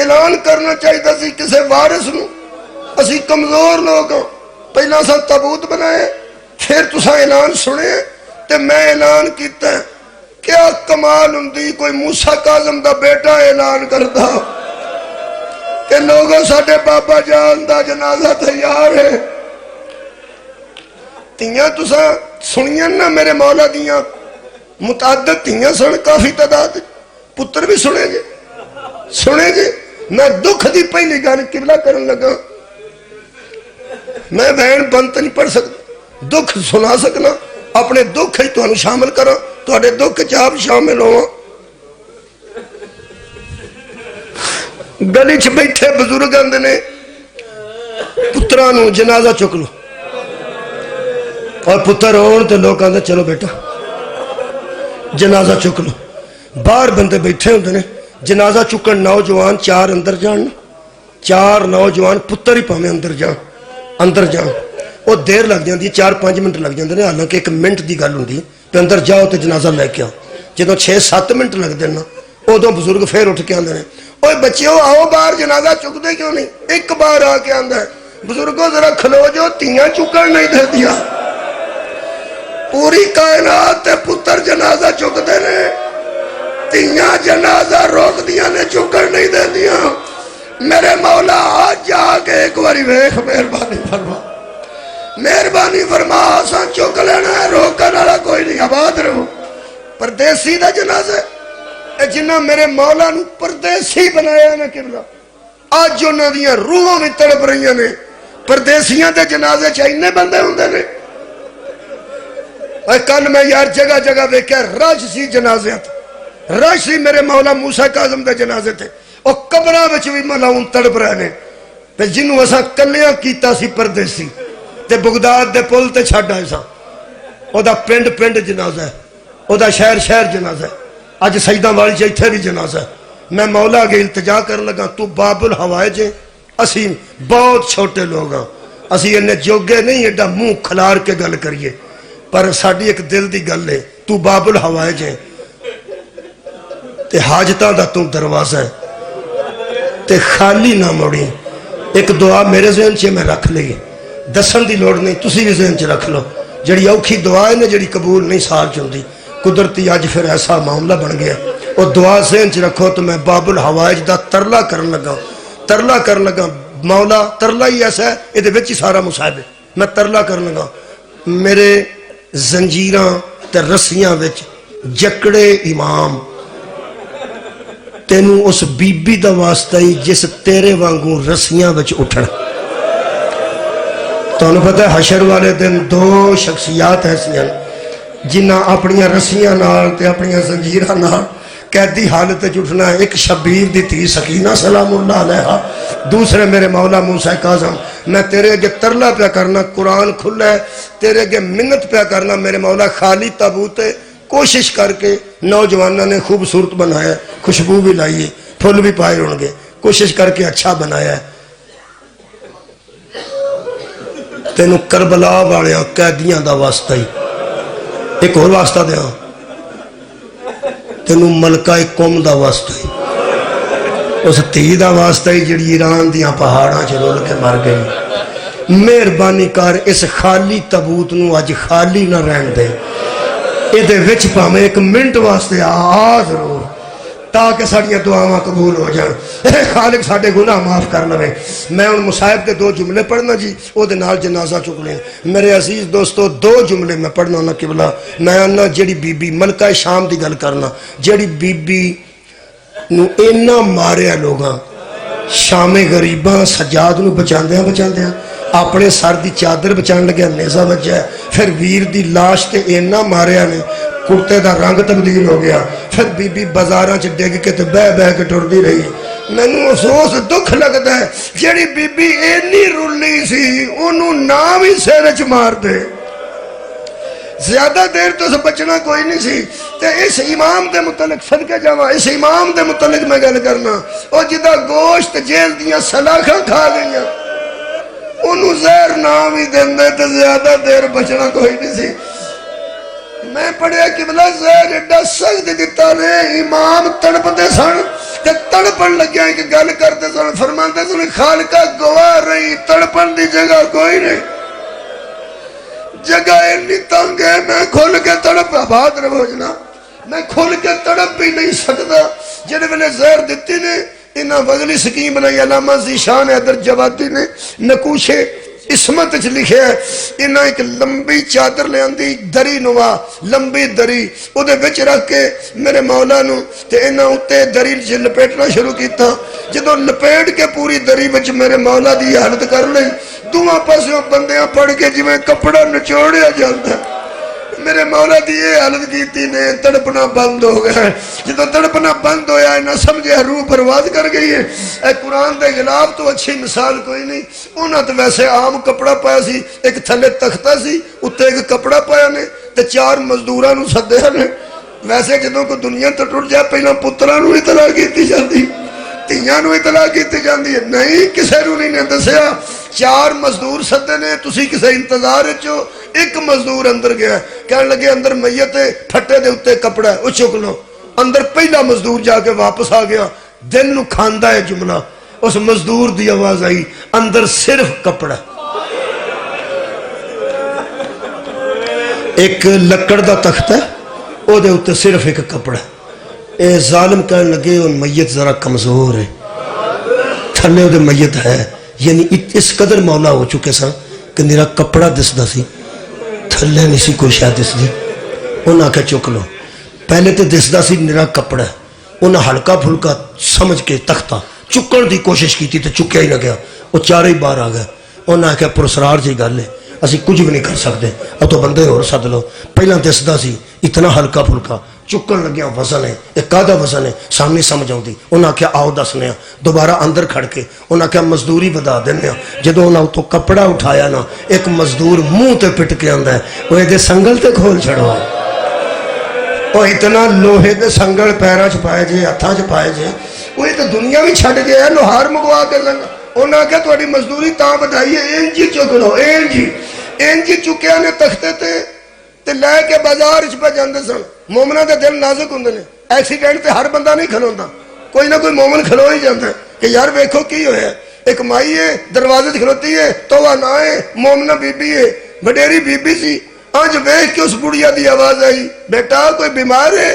اعلان کرنا چاہیے سی کسے وارث نو، اسی کمزور لوگ ہوں، پہلا سا تابوت بنائے پھر تساں اعلان سنے تے میں اعلان کیتا ہے۔ کیا کمال ہوندی کوئی موسیٰ کاظم دا بیٹا اعلان کردا کہ لوگوں ساڈے بابا جان دا جنازہ تیار ہے۔ تیاں تساں سنیاں نا میرے مولا دیاں متعدد تیاں سن، کافی تعداد، پتر بھی سنے جے۔ میں دکھ دی پہلی گل قبلہ کرن لگا، میں بہن بنت نہیں پڑھ سکتا، دکھ سنا سکنا، اپنے دکھ ہی تمہیں شامل کرا، تمہارے دکھ چاپ شامل ہوا۔ گلی چ بیٹھے بزرگ آندے نے پترانو جنازہ چک لو، اور پتر ہون تے لوگ آندے چلو بیٹا جنازہ چک لو۔ باہر بندے بیٹھے ہوندے نے، جنازہ چکن نوجوان چار اندر جان، چار نوجوان پتر ہی پاویں اندر جان، وہ دیر لگ جاندی ہے، 4-5 منٹ لگ جاندے نے، حالانکہ 1 منٹ دی گل ہوندی تے اندر جاؤ تے جنازہ لے کے آؤ۔ جدوں 6-7 منٹ لگ دینا ادوں بزرگ پھر اٹھ کے آندے نے، اوے بچیو آؤ باہر جنازہ چک دے کیوں نہیں؟ ایک بار آ کے آندا ہے بزرگوں ذرا کھلو جو تیاں چکن نہیں دے دیا۔ پوری کائنات تے پتر جنازہ چک دے نے، تیاں جنازہ روک دیا نے، چکن نہیں دے دیا۔ میرے مولا آج جا کے ایک باری ویکھ، مہربانی فرما، مہربانی فرما، آساں چک لینا ہے، روکن والا کوئی نہیں، آباد رہو۔ پردیسی دا جنازہ اے جنہ میرے مولا نو پردیسی بنایا نا قبلہ، آج جو نہ دیاں روحوں میں تڑپ رہی نے، پردیسیاں دے جنازے چاہینے بندے ہوندے نے۔ کل میں یار جگہ جگہ دیکھا رش سی جنازے تھے، رش سی میرے مولا موسیٰ کاظم دے جنازے تھے، اور قبراں وچ بھی ملاؤن تڑپ رہے نے، تے جنوں اساں کلیاں کیتا سی پردیسی تے بغداد دے پل تے چھڈ آئے سا، او دا پنڈ پنڈ جنازہ ہے، او دا شہر شہر جنازہ ہے، اج سجدہ والی چ ایتھے بھی جنازہ ہے۔ میں مولا کے التجا کر لگا، تو باب الحوائج، اسی بہت چھوٹے لوگ ہاں، اسی انہیں جوگے نہیں ایڈا منہ کھلار کے گل کریے، پر ساڑی ایک دل دی گل ہے، تو باب الحوائج ہے تے حاجتاں دا تو دروازہ ہے تے خالی نہ موڑی۔ ایک دعا میرے ذہن چے میں رکھ لئی، دسن دی لوڑ نہیں، تسی بھی ذہن چے رکھ لو، جڑی اوکھی دعا ہے نا جڑی قبول نہیں سال چندی، قدرتی آج پھر ایسا معاملہ بن گیا، اور دعا ذہن چ رکھو تو میں باب الحوائج دا ترلا کرن لگا، مولا ترلا ہی ایسا ہے، یہ دے وچ ہی سارا مصائب ہے، میں ترلا کرن لگا، میرے زنجیراں تے رسیاں وچ جکڑے امام، تینوں اس بی بی دا واسطہ ہی جس تیرے وانگوں رسیاں وچ اٹھن۔ تو انہوں پتہ ہے حشر والے دن 2 شخصیات ایسی ہیں جنہ اپنیاں رسیاں نال تے اپنیاں زنجیراں نال قیدی حالت وچ اٹھنا ہے۔ ایک شبیر دی تھی سکینہ سلام اللہ علیہا، دوسرے میرے مولا موسیٰ کاظم میں تیرے اگے ترلا پیا کرنا، قرآن کھلا ہے، تیرے اگے منت پیا کرنا میرے مولا، خالی تابوت ہے، کوشش کر کے نوجوانوں نے خوبصورت بنایا، خوشبو بھی لائی، پھول بھی پائے ہوں گے، کوشش کر کے اچھا بنایا ہے۔ تینوں کربلا والیاں قیدیاں دا واسطہ ہی ایک اور واسطہ دیا، تینوں ملکہ قوم دا واسطہ ہی، اس تھی دا واسطہ ہی جڑی ایران دیاں پہاڑاں چ رول کے مر گئی۔ مہربانی کر اس خالی تابوت نو اج خالی نہ رہن دے، ایدے وچ پاویں ایک منٹ واسطے آ ضرور، تاکہ ساڑیاں دعاواں قبول ہو جان۔ اے خالق ساڑے گناہ معاف کر لوے۔ میں ان مصائب کے 2 جملے پڑھنا جی، او دے نال جنازہ چک لیں۔ میرے عزیز دوستو 2 جملے میں پڑھنا ہونا قبلہ، میں آنا جیڑی بی بی ملکہ شام دی گل کرنا، جیڑی بی بی نو اینا ماریا لوگاں، شام غریباں سجاد نو بچاندیاں اپنے سر دی چادر بچان لگیا، نیزہ بچا، پھر ویر دی لاش تے اینا ماریا نے کرتے دا رنگ تبدیل ہو گیا، پھر بی بی بازاراں چ ڈگ کے تے بہ کے ٹردی رہی۔ مینوں افسوس دکھ لگدا ہے جیڑی بی بی اینی رلی سی اونوں نام ہی سر وچ مار دے، زیادہ دیر تو سے بچنا کوئی نہیں سی۔ تے اس امام دے متعلق صدقے جاواں، اس امام دے متعلق میں گل کرنا، او جدا گوشت جیل دیاں سلاخاں کھا گئیاں، انہوں زہر نام ہی دیندے تے زیادہ دیر بچنا کوئی نہیں سی۔ میں پڑھیا قبلہ زہر ایڈا سخت دیتا نے، امام تڑپ دے سن تے تڑپن لگیا ایک گل کرتے سن، فرماندے سن خالقہ گواہ رہی تڑپن دی جگہ کوئی نہیں، جگہ اتنی تنگ ہے، میں کھل کے تڑپ آباد روجنا، میں کھل کے تڑپ بھی نہیں سکتا۔ جنہیں میں نے زہر دیتی نے انہاں وزلی سکیم بنائی، علامہ ذیشان حیدر جوادی نے نقوش اسمت چ لکھے ہے، انہاں ایک لمبی چادر لے آندی دری نوا، لمبی دری او دے وچ رکھ کے میرے مولا نو تے انہاں اتے دری لپیٹنا شروع کیتا، جدوں لپیٹ کے پوری دری وچ میرے مولا دی حالت کر لئی، دوہاں پاسوں بندیاں پڑھ کے جویں کپڑا نچوڑیا جاندا ہے، میرے مولا دی یہ حالت کیتی نے، تڑپنا بند ہو گیا۔ جدو تڑپنا بند ہویا ہے نہ سمجھے روح پرواز کر گئی ہے۔ اے قرآن دے خلاف تو اچھی مثال کوئی نہیں، انہاں تو ویسے عام کپڑا پایا سی، ایک تھلے تختہ سی اتے ایک کپڑا پایا نے تے 4 مزدوراں نو سدیا نے۔ ویسے جدوں کو دنیا تو ٹر جائے پہلا پتراں نو اطلاع کیتی جاندی، تیاں نو اطلاع کیتی جاندی ہے، نہیں کسے نو نہیں نے دسیا۔ 4 مزدور سدے نے، تسی کسے انتظار چو، ایک مزدور اندر گیا، کہنے لگے اندر میت ہے، پھٹے دے اتے کپڑا ہے، وہ چک لو۔ اندر پہلا مزدور جا کے واپس آ گیا، دل نو کھاندا ہے جملہ، اس مزدور دی آواز آئی اندر صرف کپڑا، ایک لکڑ دا تخت ہے او دے اتے صرف ایک کپڑا۔ اے ظالم کہنے لگے ان میت ذرا کمزور ہے، تھلے او دے میت ہے، یعنی اس قدر مولا ہو چکے سن کہ میرا کپڑا دسدا سی، تھلے نہیں سی کوئی شاید دس دی۔ انہاں کہ چک لو، پہلے تو دسدا سی میرا کپڑا ہے، انہاں ہلکا پھلکا سمجھ کے تختہ چکن دی کوشش کی تھی تو چکیا ہی نہ گیا، وہ 4 ہی باہر آ گئے۔ انہاں کہ پرسرار جی گل ہے، اسی کچھ بھی نہیں کر سکتے، اب تو بندے اور سد لو۔ پہلا دسدا سی اتنا ہلکا پھلکا، چکن لگیا وزن ہے، ایک آدھا وزن ہے، سامنے سمجھ آؤں دی۔ انہاں کیا آؤ دسنے، دوبارہ اندر کھڑ کے انہاں کیا مزدوری بدا دینے۔ جدو انہاں تو کپڑا اٹھایا نا، ایک مزدور منہ تے پٹ کے آندہ ہے، وہ دے سنگل تے کھول چھڑوا ہے، وہ اتنا لوہے دے سنگل پیرا چھپائے جے، ہتھاں چھپائے جے، وہ تو دنیا بھی چھڑ گیا ہے، لوہار مگوا کے لنگ۔ انہاں کیا تھوڑی مزدوری تاں بدائی ہے، اینجی چک لو، اینجی چکیا نے تختے تے لے کے بازار پہ جاندے سن۔ مومنہ دے دل نازک ہوندے نے، ایکسیڈنٹ تے ہر بندہ نہیں کھلوندا، کوئی نہ کوئی مومن کھلو ہی جاندا ہے کہ یار ویکھو کی ہویا ہے۔ ایک مائی ہے دروازے تے کھلوتی ہے، توہ نہ ہے، مومنہ بی بی ہے، وڈیری بی بی سی۔ آج ویکھ کے اس بڑیا دی آواز آئی، بیٹا کوئی بیمار ہے؟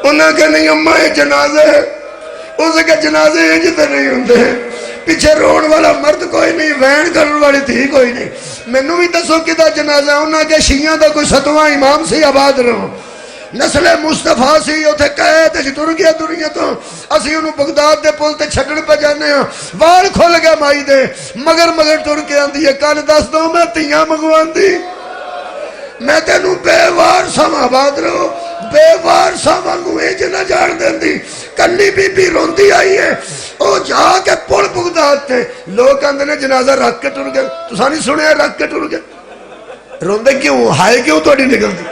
انہاں کہ نہیں اماں یہ جنازہ ہے۔ اسے کہ جنازے ہیں جتے نہیں ہوندے، پیچھے روڑ والا مرد کوئی نہیں، وین کرن والی تھی کوئی نہیں، مینوں بھی دسو کدا جنازہ۔ انہاں کہ شیعہ دا کوئی 7واں امام سی، آباد رہو، نسل مصطفیٰ سی، اتھے کہے تے ٹر گیا دنیا تو، اسی انہوں بغداد دے پل تے چھڈن پہ جانے ہاں۔ وال کھل گیا مائی دے، مگر ٹر کے آندی ہے، کل دس دو میں تیاں منگوان دی، میں تینوں بے وار سام آباد رہو، بے وار سام وانگو ایج نہ جان دین دی۔ کلی بی بی روندی آئی ہے، او جا لوگ آندے نے جنازہ رکھ کے ٹر گئے، تساں نہیں سنیا رکھ کے ٹر گئے؟ روندے کیوں؟ ہائے کیوں تہاڈی نکلدی؟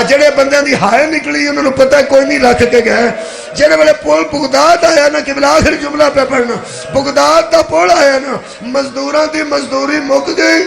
جڑے بندیاں دی ہائے نکلی انہوں نے پتہ کوئی نہیں رکھ کے گئے۔ جڑے والے پول بغداد آیا نا، قبلہ آخر جملہ پہ پڑھنا، بغداد دا پول آیا نا، مزدوراں دی مزدوری مک گئی۔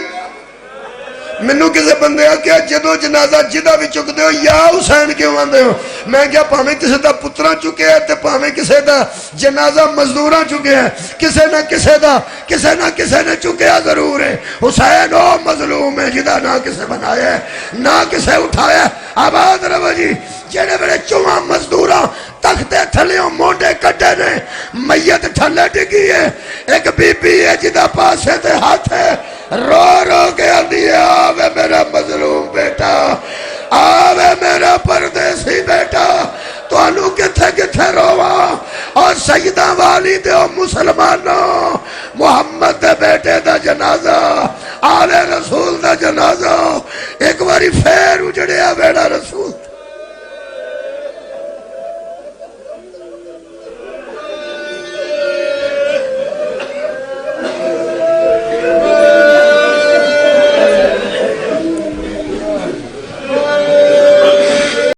منو کسے بندے کیا جدو جنازہ جدہ بھی چک دے ہو یا حسین کیوں آندے ہو؟ میں کیا پاہمیں کسے دا پتران چکے ہیں تے پاہمیں کسے دا جنازہ مزدوراں چکے ہیں، کسے نہ کسے نے چکے ہیں ضرور ہے۔ حسین او مظلوم ہے جدہ نہ کسے بنایا ہے نہ کسے اٹھایا ہے۔ آباد رہو جی، جڑے بڑے چوہاں مزدوراں تختے تھلیوں مونڈے کٹے نے، میت تھلے ڈگی ہے، ایک بی بی ہے جدہ پاسے تے ہاتھ ہے، رو رو کے آندی ہے آوے میرا مظلوم بیٹا، آوے میرا پردیسی بیٹا، تو انو کتھے کتھے روا۔ اور سیدہ والی دے او مسلمانوں، محمد دے بیٹے دا جنازہ، آل رسول دا جنازہ ایک باری پھر اجڑیا بیڑا